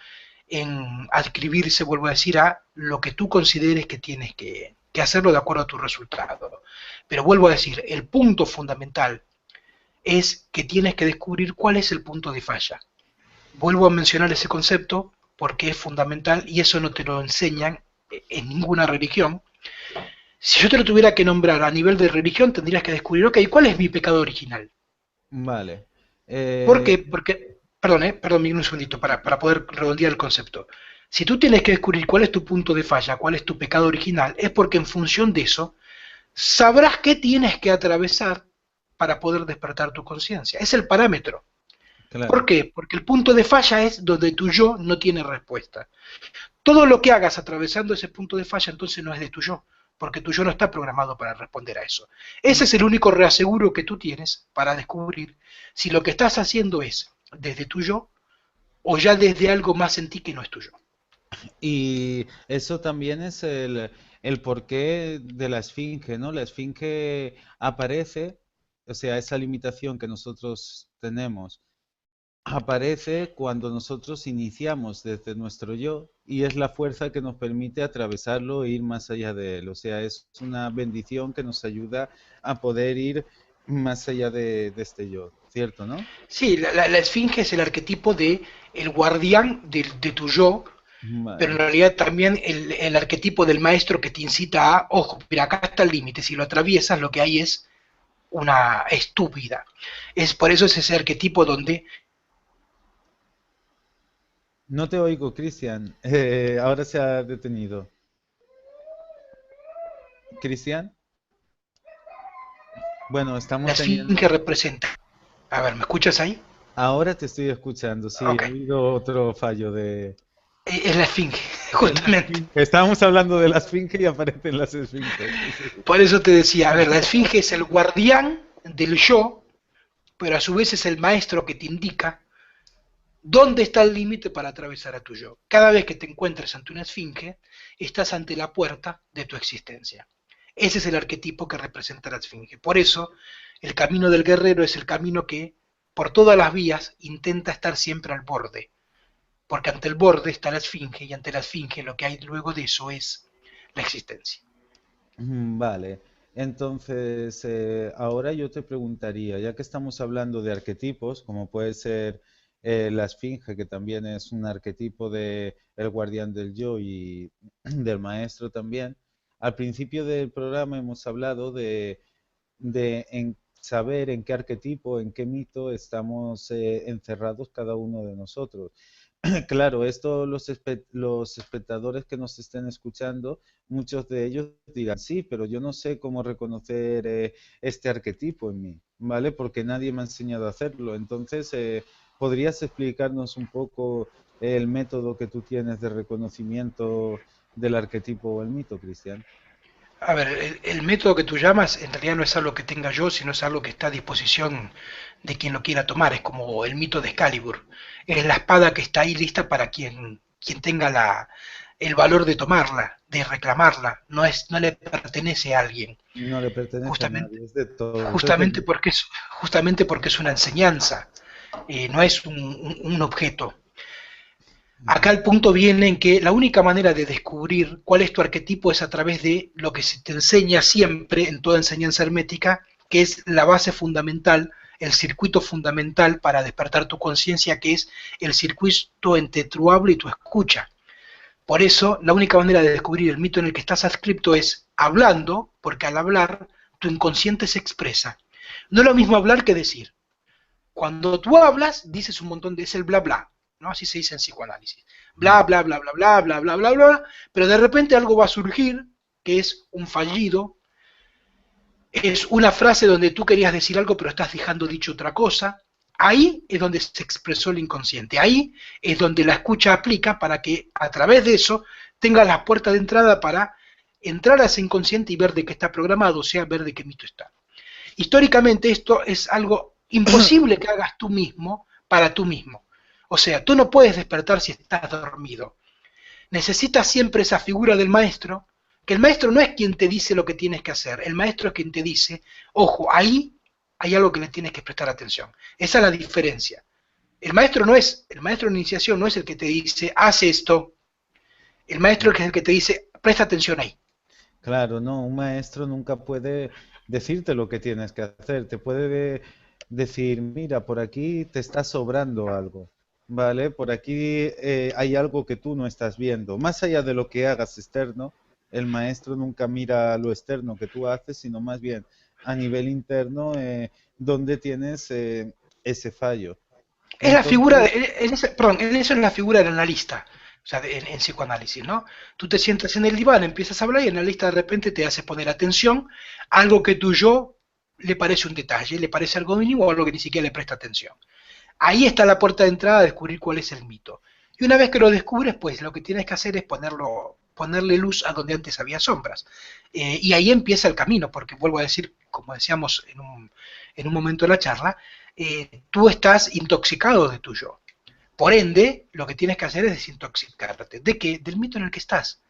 en adscribirse, vuelvo a decir, a lo que tú consideres que tienes que hacerlo de acuerdo a tu resultado. Pero vuelvo a decir, el punto fundamental es que tienes que descubrir cuál es el punto de falla. Vuelvo a mencionar ese concepto porque es fundamental y eso no te lo enseñan en ninguna religión. Si yo te lo tuviera que nombrar a nivel de religión, tendrías que descubrir, ok, ¿cuál es mi pecado original? Vale. ¿Por Eh, qué? Porque, perdón, Miguel, un segundito, para poder redondear el concepto. Si tú tienes que descubrir cuál es tu punto de falla, cuál es tu pecado original, es porque en función de eso sabrás qué tienes que atravesar para poder despertar tu conciencia. Es el parámetro. ¿Por claro. qué? Porque el punto de falla es donde tu yo no tiene respuesta. Todo lo que hagas atravesando ese punto de falla entonces no es de tu yo, porque tu yo no está programado para responder a eso. Ese es el único reaseguro que tú tienes para descubrir si lo que estás haciendo es desde tu yo o ya desde algo más en ti que no es tuyo. Y eso también es el porqué de la esfinge, ¿no? La esfinge aparece, o sea, esa limitación que nosotros tenemos aparece cuando nosotros iniciamos desde nuestro yo y es la fuerza que nos permite atravesarlo e ir más allá de él. O sea, es una bendición que nos ayuda a poder ir más allá de este yo, ¿cierto, no? Sí, la esfinge es el arquetipo de el guardián de tu yo, pero en Vale. realidad también el arquetipo del maestro que te incita a, ojo, mira, acá está el límite, si lo atraviesas lo que hay es una estúpida. Es por eso es ese arquetipo donde No te oigo, Cristian. Ahora se ha detenido. Cristian, bueno, la estamos esfinge teniendo... representa. A ver, ¿me escuchas ahí? Ahora te estoy escuchando, sí, Ok. he oído otro fallo de... Es la esfinge, Es la justamente. esfinge. Estábamos hablando de la esfinge y aparecen las esfinges. Sí. Por eso te decía, a ver, la esfinge es el guardián del yo, pero a su vez es el maestro que te indica dónde está el límite para atravesar a tu yo. Cada vez que te encuentres ante una esfinge, estás ante la puerta de tu existencia. Ese es el arquetipo que representa la esfinge. Por eso, el camino del guerrero es el camino que, por todas las vías, intenta estar siempre al borde. Porque ante el borde está la esfinge y ante la esfinge lo que hay luego de eso es la existencia. Vale, entonces ahora yo te preguntaría, ya que estamos hablando de arquetipos, como puede ser la esfinge, que también es un arquetipo de el guardián del yo y del maestro también, Al principio del programa hemos hablado de saber en qué arquetipo, en qué mito estamos encerrados cada uno de nosotros. Claro, esto los espectadores que nos estén escuchando, muchos de ellos dirán, sí, pero yo no sé cómo reconocer este arquetipo en mí, ¿vale? Porque nadie me ha enseñado a hacerlo. Entonces, ¿podrías explicarnos un poco el método que tú tienes de reconocimiento del arquetipo o el mito, Cristian? A ver, el método que tú llamas en realidad no es algo que tenga yo, sino es algo que está a disposición de quien lo quiera tomar. Es como el mito de Excalibur. Es la espada que está ahí lista para quien tenga el valor de tomarla, de reclamarla. No le pertenece a alguien. No le pertenece a Justamente, nadie, es de todos. Es justamente porque es, justamente porque es una enseñanza, no es un objeto. Acá el punto viene en que la única manera de descubrir cuál es tu arquetipo es a través de lo que se te enseña siempre en toda enseñanza hermética, que es la base fundamental, el circuito fundamental para despertar tu conciencia, que es el circuito entre tu habla y tu escucha. Por eso, la única manera de descubrir el mito en el que estás adscripto es hablando, porque al hablar tu inconsciente se expresa. No es lo mismo hablar que decir. Cuando tú hablas, dices un montón de, es el bla bla, ¿no? Así se dice en psicoanálisis. Bla, bla, bla, bla, bla, bla, bla, bla, bla, pero de repente algo va a surgir que es un fallido, es una frase donde tú querías decir algo pero estás dejando dicho otra cosa. Ahí es donde se expresó el inconsciente. Ahí es donde la escucha aplica para que a través de eso tengas las puertas de entrada para entrar a ese inconsciente y ver de qué está programado, o sea, ver de qué mito está. Históricamente esto es algo imposible que hagas tú mismo para tú mismo. O sea, tú no puedes despertar si estás dormido. Necesitas siempre esa figura del maestro, que el maestro no es quien te dice lo que tienes que hacer, el maestro es quien te dice, ojo, ahí hay algo que le tienes que prestar atención. Esa es la diferencia. El maestro de iniciación no es el que te dice, haz esto, el maestro es el que te dice, presta atención ahí. Claro, no, un maestro nunca puede decirte lo que tienes que hacer. Te puede decir, mira, por aquí te está sobrando algo, ¿vale? Por aquí hay algo que tú no estás viendo. Más allá de lo que hagas externo, el maestro nunca mira lo externo que tú haces, sino más bien a nivel interno donde tienes ese fallo. Es la figura, Entonces, perdón, en eso es la figura del analista, o sea, en psicoanálisis, ¿no? Tú te sientas en el diván, empiezas a hablar y el analista de repente te hace poner atención a algo que tu yo le parece un detalle, le parece algo mínimo o algo que ni siquiera le presta atención. Ahí está la puerta de entrada a descubrir cuál es el mito. Y una vez que lo descubres, pues lo que tienes que hacer es ponerle luz a donde antes había sombras. Y ahí empieza el camino, porque vuelvo a decir, como decíamos en un momento de la charla, tú estás intoxicado de tu yo. Por ende, lo que tienes que hacer es desintoxicarte. ¿De qué? Del mito en el que estás.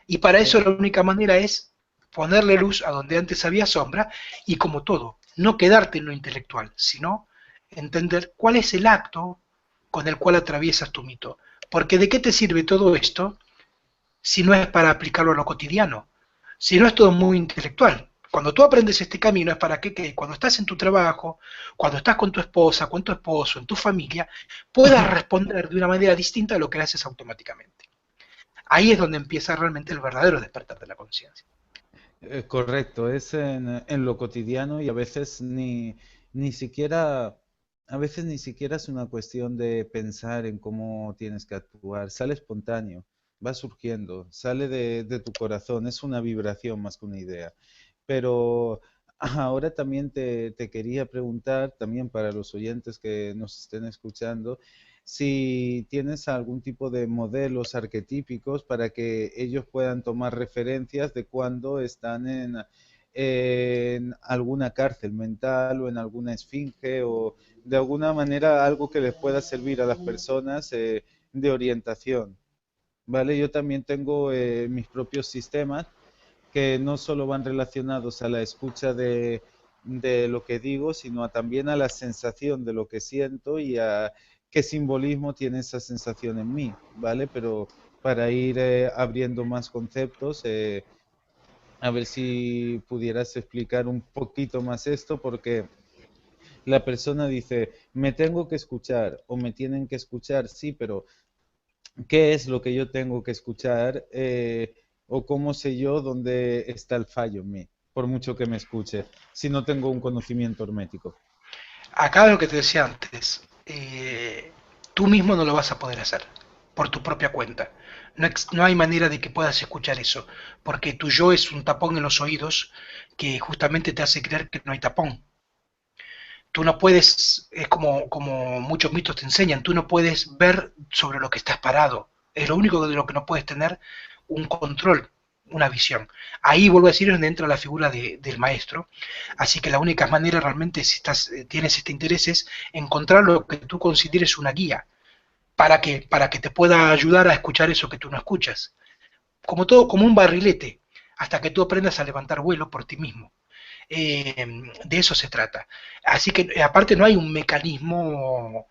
Y para eso la única manera es ponerle luz a donde antes había sombra y como todo, no quedarte en lo intelectual, sino entender cuál es el acto con el cual atraviesas tu mito. Porque ¿de qué te sirve todo esto si no es para aplicarlo a lo cotidiano? Si no es todo muy intelectual. Cuando tú aprendes este camino es para que cuando estás en tu trabajo, cuando estás con tu esposa, con tu esposo, en tu familia, puedas responder de una manera distinta a lo que haces automáticamente. Ahí es donde empieza realmente el verdadero despertar de la conciencia. correcto, es en lo cotidiano y a veces ni siquiera, a veces ni siquiera es una cuestión de pensar en cómo tienes que actuar, sale espontáneo, va surgiendo, sale de tu corazón, es una vibración más que una idea. Pero ahora también te quería preguntar, también para los oyentes que nos estén escuchando, si tienes algún tipo de modelos arquetípicos para que ellos puedan tomar referencias de cuando están en alguna cárcel mental o en alguna esfinge o de alguna manera algo que les pueda servir a las personas de orientación. ¿Vale? Yo también tengo mis propios sistemas que no solo van relacionados a la escucha de lo que digo, sino también a la sensación de lo que siento y a qué simbolismo tiene esa sensación en mí, ¿vale? Pero para ir abriendo más conceptos, a ver si pudieras explicar un poquito más esto, porque la persona dice, me tengo que escuchar o me tienen que escuchar, sí, pero ¿qué es lo que yo tengo que escuchar? ¿O cómo sé yo dónde está el fallo en mí? Por mucho que me escuche, si no tengo un conocimiento hermético. Acá lo que te decía antes, tú mismo no lo vas a poder hacer por tu propia cuenta. No hay manera de que puedas escuchar eso, porque tu yo es un tapón en los oídos que justamente te hace creer que no hay tapón. Tú no puedes, es como muchos mitos te enseñan, tú no puedes ver sobre lo que estás parado. Es lo único de lo que no puedes tener un control, una visión. Ahí vuelvo a decir es donde entra la figura del maestro. Así que la única manera realmente, si tienes este interés, es encontrar lo que tú consideres una guía para que te pueda ayudar a escuchar eso que tú no escuchas. Como todo, como un barrilete, hasta que tú aprendas a levantar vuelo por ti mismo. De eso se trata. Así que aparte no hay un mecanismo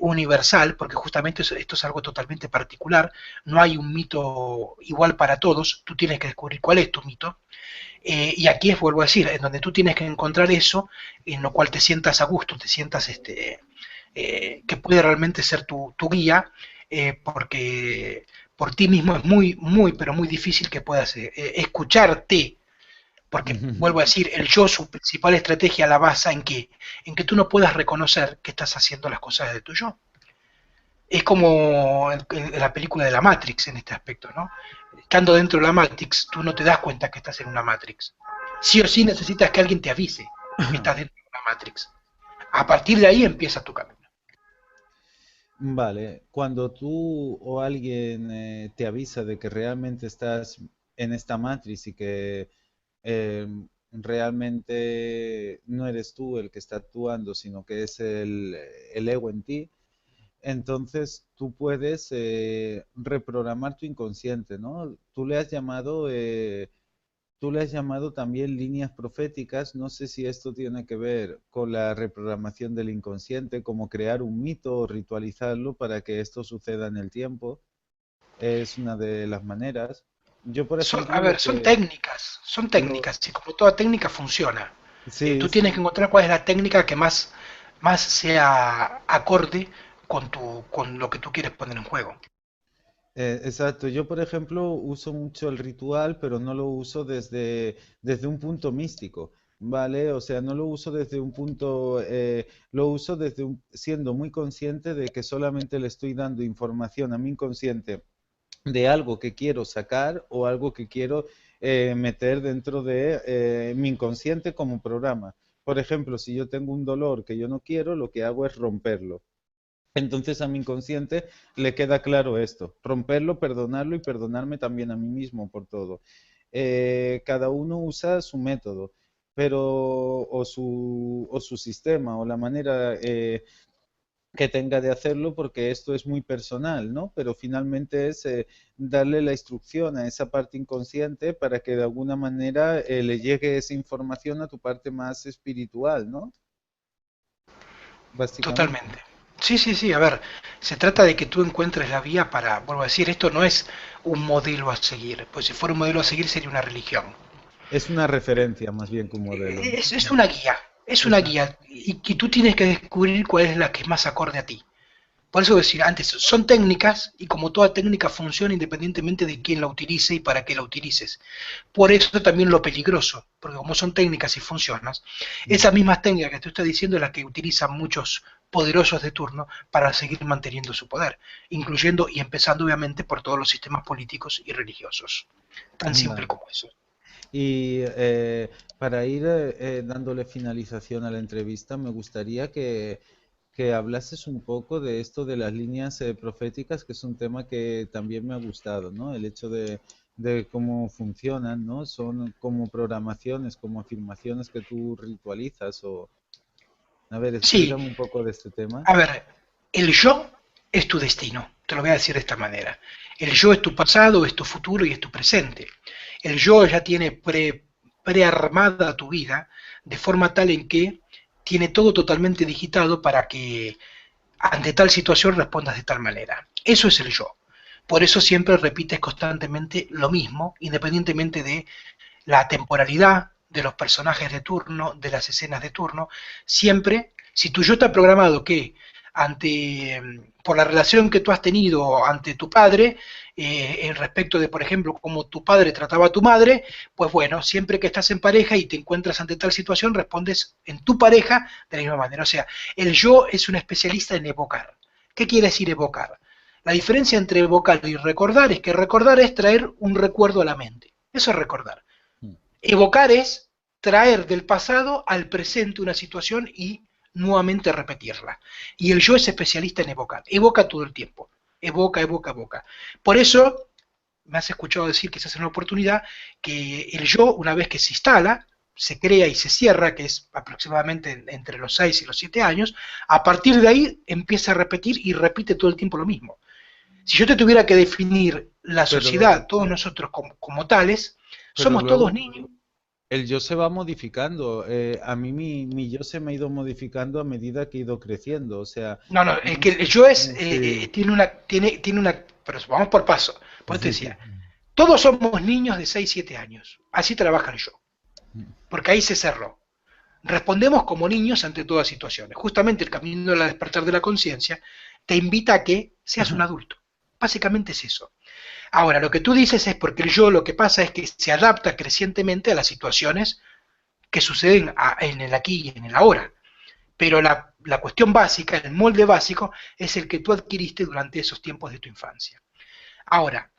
universal, porque justamente esto es algo totalmente particular, no hay un mito igual para todos, tú tienes que descubrir cuál es tu mito, y aquí es, vuelvo a decir, en donde tú tienes que encontrar eso en lo cual te sientas a gusto, te sientas que puede realmente ser tu guía, porque por ti mismo es muy, muy, pero muy difícil que puedas escucharte, porque vuelvo a decir, el yo, su principal estrategia la basa en que tú no puedas reconocer que estás haciendo las cosas de tu yo. Es como en la película de la Matrix en este aspecto, ¿no? Estando dentro de la Matrix, tú no te das cuenta que estás en una Matrix. Sí o sí necesitas que alguien te avise que estás dentro de una Matrix. A partir de ahí empieza tu camino. Vale, cuando tú o alguien te avisa de que realmente estás en esta matriz y que eh, realmente no eres tú el que está actuando, sino que es el ego en ti, entonces tú puedes reprogramar tu inconsciente, ¿no? Tú le has llamado también líneas proféticas. No sé si esto tiene que ver con la reprogramación del inconsciente, como crear un mito o ritualizarlo para que esto suceda en el tiempo. Es una de las maneras. Yo, por A ejemplo, ver, son lo, técnicas, y como toda técnica funciona. sí, Tú tienes que encontrar cuál es la técnica que más sea acorde con lo que tú quieres poner en juego. exacto. Yo, por ejemplo, uso mucho el ritual, pero no lo uso desde un punto místico, ¿vale? O sea, no lo uso desde un punto, lo uso siendo muy consciente de que solamente le estoy dando información a mi inconsciente de algo que quiero sacar o algo que quiero meter dentro de mi inconsciente como programa. Por ejemplo, si yo tengo un dolor que yo no quiero, lo que hago es romperlo. Entonces a mi inconsciente le queda claro esto, romperlo, perdonarlo y perdonarme también a mí mismo por todo. Cada uno usa su método, pero o su sistema o la manera que tenga de hacerlo, porque esto es muy personal, ¿no? Pero finalmente es darle la instrucción a esa parte inconsciente para que de alguna manera le llegue esa información a tu parte más espiritual, ¿no? Básicamente. Totalmente. Sí, sí, sí, a ver, se trata de que tú encuentres la vía para, vuelvo a decir, esto no es un modelo a seguir, pues si fuera un modelo a seguir sería una religión. Es una referencia más bien que un modelo, ¿no? Es una Exacto. guía, y tú tienes que descubrir cuál es la que es más acorde a ti. Por eso decía antes, son técnicas y como toda técnica funciona independientemente de quién la utilice y para qué la utilices. Por eso también lo peligroso, porque como son técnicas y funcionan, Mm. esas mismas técnicas que tú estás diciendo es las que utilizan muchos poderosos de turno para seguir manteniendo su poder, incluyendo y empezando obviamente por todos los sistemas políticos y religiosos. Tan simple Vale. como eso. Y para ir dándole finalización a la entrevista, me gustaría que hablases un poco de esto de las líneas proféticas, que es un tema que también me ha gustado, ¿no? El hecho de cómo funcionan, ¿no? Son como programaciones, como afirmaciones que tú ritualizas o... A ver, Sí, explícame un poco de este tema. a ver, el yo es tu destino, te lo voy a decir de esta manera. El yo es tu pasado, es tu futuro y es tu presente. El yo ya tiene prearmada tu vida de forma tal en que tiene todo totalmente digitado para que ante tal situación respondas de tal manera. Eso es el yo. Por eso siempre repites constantemente lo mismo, independientemente de la temporalidad de los personajes de turno, de las escenas de turno. Siempre, si tu yo está programado que por la relación que tú has tenido ante tu padre, en respecto de, por ejemplo, cómo tu padre trataba a tu madre, pues bueno, siempre que estás en pareja y te encuentras ante tal situación, respondes en tu pareja de la misma manera. O sea, el yo es un especialista en evocar. ¿Qué quiere decir evocar? La diferencia entre evocar y recordar es que recordar es traer un recuerdo a la mente. Eso es recordar. Mm. Evocar es traer del pasado al presente una situación y nuevamente repetirla. Y el yo es especialista en evocar. Evoca todo el tiempo. Evoca, evoca, evoca. Por eso, me has escuchado decir, quizás en una oportunidad, que el yo, una vez que se instala, se crea y se cierra, que es aproximadamente entre los 6 y los 7 años, a partir de ahí empieza a repetir y repite todo el tiempo lo mismo. Si yo te tuviera que definir la Pero, sociedad, todos nosotros como tales, pero somos todos luego niños. el yo se va modificando. A mí mi yo se me ha ido modificando a medida que he ido creciendo. O sea, No, no, no el yo es, sí, tiene una, pero vamos por paso. Por eso te sí, decía, todos somos niños de 6 7 años. Así trabaja el yo. Porque ahí se cerró. Respondemos como niños ante todas situaciones. Justamente el camino del despertar de la conciencia te invita a que seas un adulto. Básicamente es eso. Ahora, lo que tú dices es porque el yo lo que pasa es que se adapta crecientemente a las situaciones que suceden en el aquí y en el ahora. Pero la cuestión básica, el molde básico, es el que tú adquiriste durante esos tiempos de tu infancia. Ahora,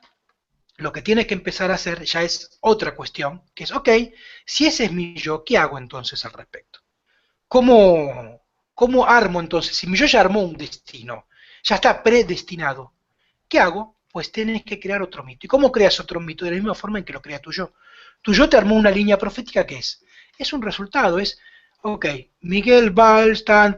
lo que tienes que empezar a hacer ya es otra cuestión, que es, ok, si ese es mi yo, ¿qué hago entonces al respecto? ¿Cómo armo entonces? Si mi yo ya armó un destino, ya está predestinado, ¿qué hago? Pues tienes que crear otro mito. ¿Y cómo creas otro mito? De la misma forma en que lo crea tu yo. Tu yo te armó una línea profética que es un resultado, es, ok, Miguel va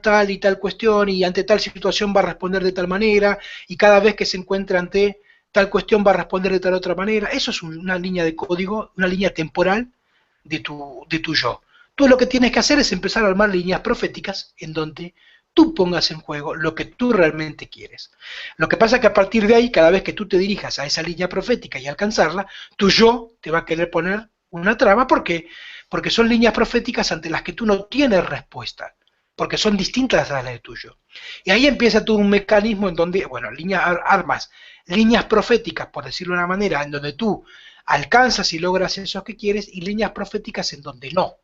tal y tal cuestión y ante tal situación va a responder de tal manera y cada vez que se encuentra ante tal cuestión va a responder de tal otra manera. Eso es una línea de código, una línea temporal de tu yo. Tú lo que tienes que hacer es empezar a armar líneas proféticas en donde tú pongas en juego lo que tú realmente quieres. Lo que pasa es que a partir de ahí, cada vez que tú te dirijas a esa línea profética y alcanzarla, tu yo te va a querer poner una traba porque son líneas proféticas ante las que tú no tienes respuesta, porque son distintas a las de tuyo. Y ahí empieza todo un mecanismo en donde, bueno, armas, líneas proféticas, por decirlo de una manera, en donde tú alcanzas y logras eso que quieres, y líneas proféticas en donde no.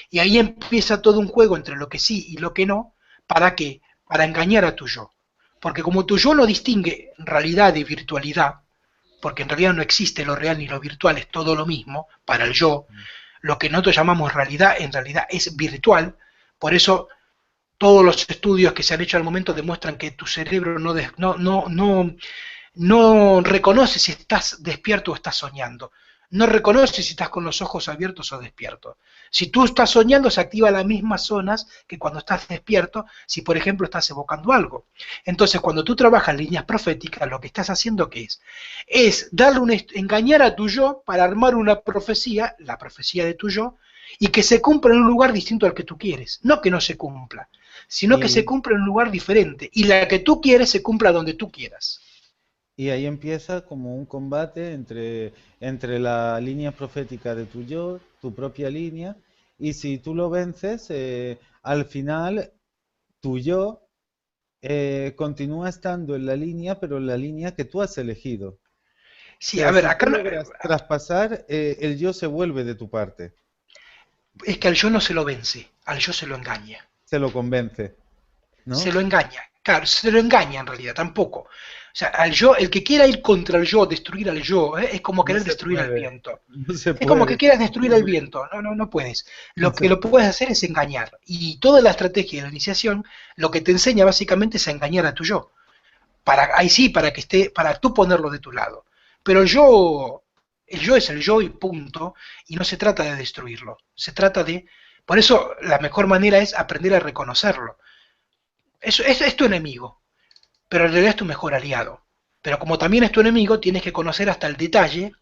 Y ahí empieza todo un juego entre lo que sí y lo que no. ¿Para qué? Para engañar a tu yo. Porque como tu yo no distingue realidad de virtualidad, porque en realidad no existe lo real ni lo virtual, es todo lo mismo, para el yo, lo que nosotros llamamos realidad en realidad es virtual, por eso todos los estudios que se han hecho al momento demuestran que tu cerebro no reconoce si estás despierto o estás soñando. No reconoce si estás con los ojos abiertos o despierto. Si tú estás soñando, se activan las mismas zonas que cuando estás despierto, si por ejemplo estás evocando algo. Entonces, cuando tú trabajas líneas proféticas, lo que estás haciendo ¿qué es? Es engañar a tu yo para armar una profecía, la profecía de tu yo, y que se cumpla en un lugar distinto al que tú quieres. No que no se cumpla, sino que se y, cumpla en un lugar diferente. Y la que tú quieres se cumpla donde tú quieras. y ahí empieza como un combate entre la línea profética de tu yo, tu propia línea, y si tú lo vences, al final tu yo continúa estando en la línea, pero en la línea que tú has elegido. O Sí, a sea, ver, si tú acá logras traspasar, el yo se vuelve de tu parte, es que al yo no se lo vence, al yo se lo engaña. se lo convence, Se ¿no? lo engaña, claro, se lo engaña en realidad, tampoco. O sea, al yo, el que quiera ir contra el yo, destruir al yo, es como No querer se destruir al puede, viento. no se Es como que puede. quieras destruir al viento. No, no, no puedes. No Lo se que lo puedes hacer es engañar. Y toda la estrategia de la iniciación lo que te enseña básicamente es a engañar a tu yo. Ahí sí, para que esté, para tú ponerlo de tu lado. Pero el yo es el yo y punto. Y no se trata de destruirlo. Se trata de. Por eso la mejor manera es aprender a reconocerlo. Es tu enemigo, pero en realidad es tu mejor aliado. Pero como también es tu enemigo, tienes que conocer hasta el detalle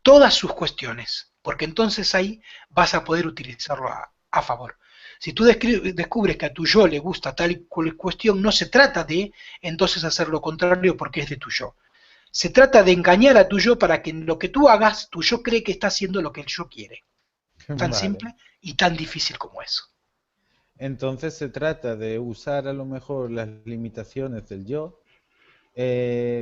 todas sus cuestiones, porque entonces ahí vas a poder utilizarlo a favor. Si tú descubres que a tu yo le gusta tal y cual cuestión, no se trata de entonces hacer lo contrario porque es de tu yo. Se trata de engañar a tu yo para que en lo que tú hagas, tu yo cree que está haciendo lo que el yo quiere. Tan Vale. simple y tan difícil como eso. Entonces se trata de usar a lo mejor las limitaciones del yo,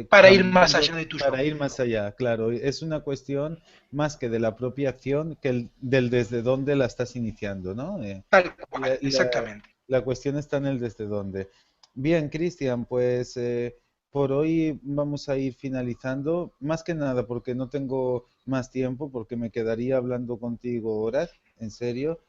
para ir más cambiando allá de tu yo. para ir más allá. Claro, es una cuestión más que de la propia acción que del desde dónde la estás iniciando, ¿no? Tal La, cual, la- exactamente. la cuestión está en el desde dónde. Bien, Cristian, pues por hoy vamos a ir finalizando, más que nada porque no tengo más tiempo, porque me quedaría hablando contigo horas, en serio.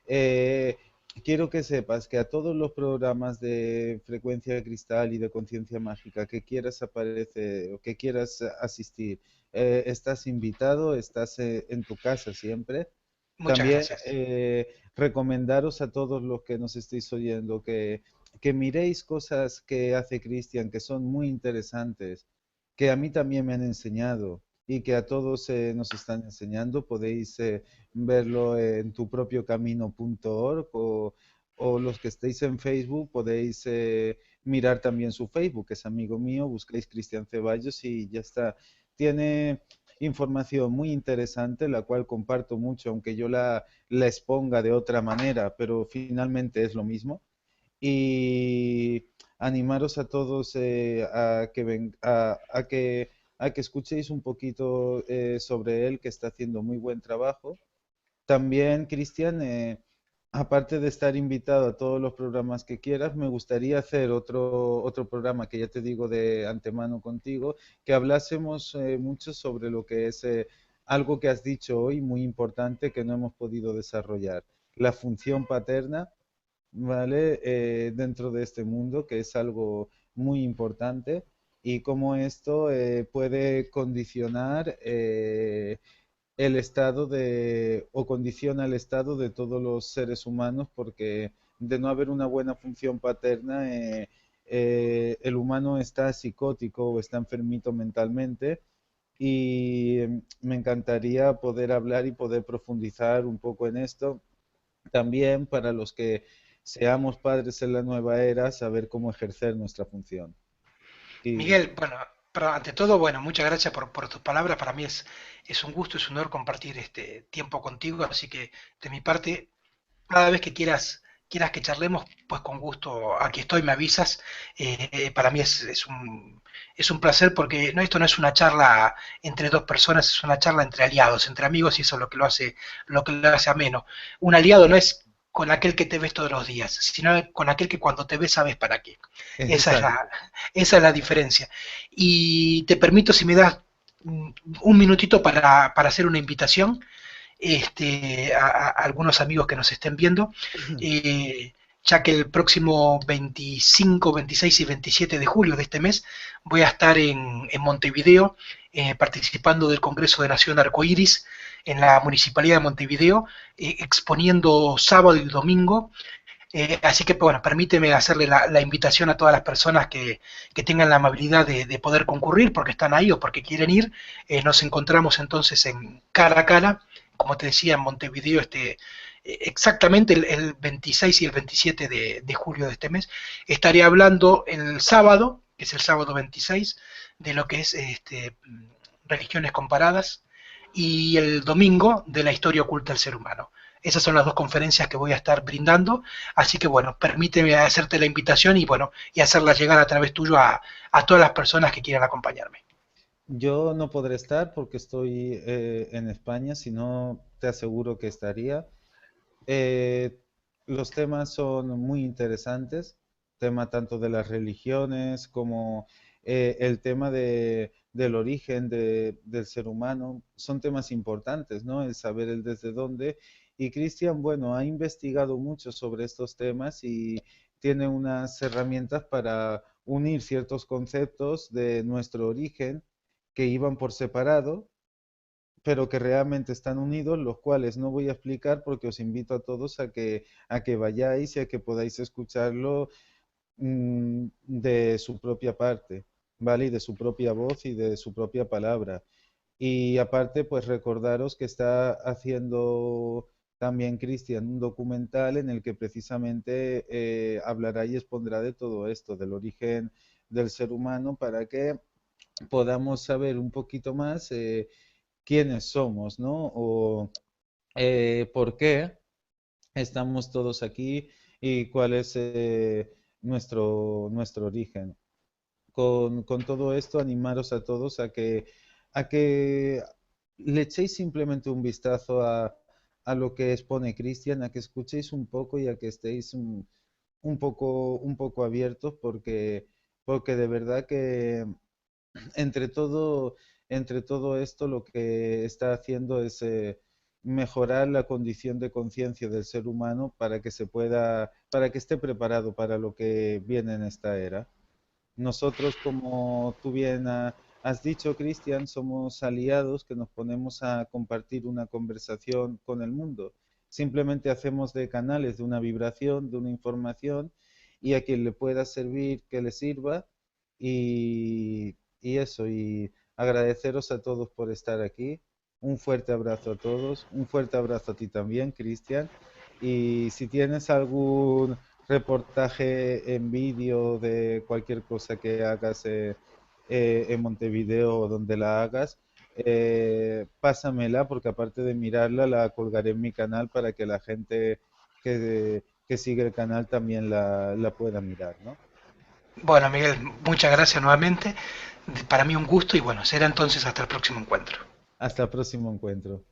Eh, Quiero que sepas que a todos los programas de frecuencia de cristal y de conciencia mágica que quieras aparecer o que quieras asistir, estás invitado, estás en tu casa siempre. Muchas También gracias. recomendaros a todos los que nos estéis oyendo que miréis cosas que hace Cristian que son muy interesantes, que a mí también me han enseñado y que a todos nos están enseñando. Podéis verlo en tupropiocamino.org o los que estéis en Facebook podéis mirar también su Facebook, que es amigo mío, buscáis Cristian Ceballos y ya está. Tiene información muy interesante, la cual comparto mucho, aunque yo la exponga de otra manera, pero finalmente es lo mismo. Y animaros a todos a que escuchéis un poquito sobre él, que está haciendo muy buen trabajo. También, Cristian, aparte de estar invitado a todos los programas que quieras, me gustaría hacer otro programa que ya te digo de antemano contigo, que hablásemos mucho sobre lo que es algo que has dicho hoy, muy importante, que no hemos podido desarrollar, la función paterna, ¿vale? Dentro de este mundo, que es algo muy importante, y cómo esto puede condicionar el estado o condiciona el estado de todos los seres humanos, porque de no haber una buena función paterna, el humano está psicótico o está enfermito mentalmente. Y me encantaría poder hablar y poder profundizar un poco en esto. También para los que seamos padres en la nueva era, saber cómo ejercer nuestra función. Y Miguel, bueno, pero ante todo, bueno, muchas gracias por tus palabras. Para mí es un gusto, es un honor compartir este tiempo contigo. Así que de mi parte, cada vez que quieras que charlemos, pues con gusto aquí estoy, me avisas. Para mí es un placer porque no, esto no es una charla entre dos personas, es una charla entre aliados, entre amigos, y eso es lo que lo hace ameno. Un aliado no es con aquel que te ves todos los días, sino con aquel que cuando te ves sabes para qué. Esa es exacto. esa es la diferencia. Y te permito, si me das un minutito para hacer una invitación a algunos amigos que nos estén viendo, eh, ya que el próximo 25, 26 y 27 de julio de este mes voy a estar en Montevideo participando del Congreso de Nación Arcoíris en la Municipalidad de Montevideo, exponiendo sábado y domingo. Así que, bueno, permíteme hacerle la invitación a todas las personas que tengan la amabilidad de poder concurrir porque están ahí o porque quieren ir. Nos encontramos entonces en cara a cara, como te decía, en Montevideo, exactamente el 26 y el 27 de julio de este mes. Estaré hablando el sábado, que es el sábado 26, de lo que es religiones comparadas, y el domingo de la historia oculta del ser humano. Esas son las dos conferencias que voy a estar brindando, así que bueno, permíteme hacerte la invitación y bueno, y hacerla llegar a través tuyo a todas las personas que quieran acompañarme. Yo no podré estar porque estoy en España, si no te aseguro que estaría. Eh, los temas son muy interesantes, tema tanto de las religiones como el tema del origen del ser humano, son temas importantes, ¿no? El saber el desde dónde. Y Cristian, bueno, ha investigado mucho sobre estos temas y tiene unas herramientas para unir ciertos conceptos de nuestro origen que iban por separado, pero que realmente están unidos, los cuales no voy a explicar porque os invito a todos a que vayáis y a que podáis escucharlo de su propia parte, ¿vale? Y de su propia voz y de su propia palabra. Y aparte, pues recordaros que está haciendo también Cristian un documental en el que precisamente hablará y expondrá de todo esto, del origen del ser humano, para que podamos saber un poquito más quiénes somos, ¿no? O por qué estamos todos aquí y cuál es nuestro origen. Con todo esto, animaros a todos a que le echéis simplemente un vistazo a lo que expone Cristian, a que escuchéis un poco y a que estéis un poco abiertos porque de verdad que entre todo, entre todo esto lo que está haciendo es mejorar la condición de conciencia del ser humano para que esté preparado para lo que viene en esta era. Nosotros, como tú bien has dicho, Cristian, somos aliados que nos ponemos a compartir una conversación con el mundo. Simplemente hacemos de canales de una vibración, de una información, y a quien le pueda servir, que le sirva. Y eso, y agradeceros a todos por estar aquí. Un fuerte abrazo a todos, un fuerte abrazo a ti también, Cristian. Y si tienes algún reportaje en vídeo de cualquier cosa que hagas en Montevideo o donde la hagas, pásamela porque aparte de mirarla la colgaré en mi canal para que la gente que sigue el canal también la pueda mirar, ¿no? Bueno, Miguel, muchas gracias nuevamente. Para mí un gusto y bueno, será entonces hasta el próximo encuentro. Hasta el próximo encuentro.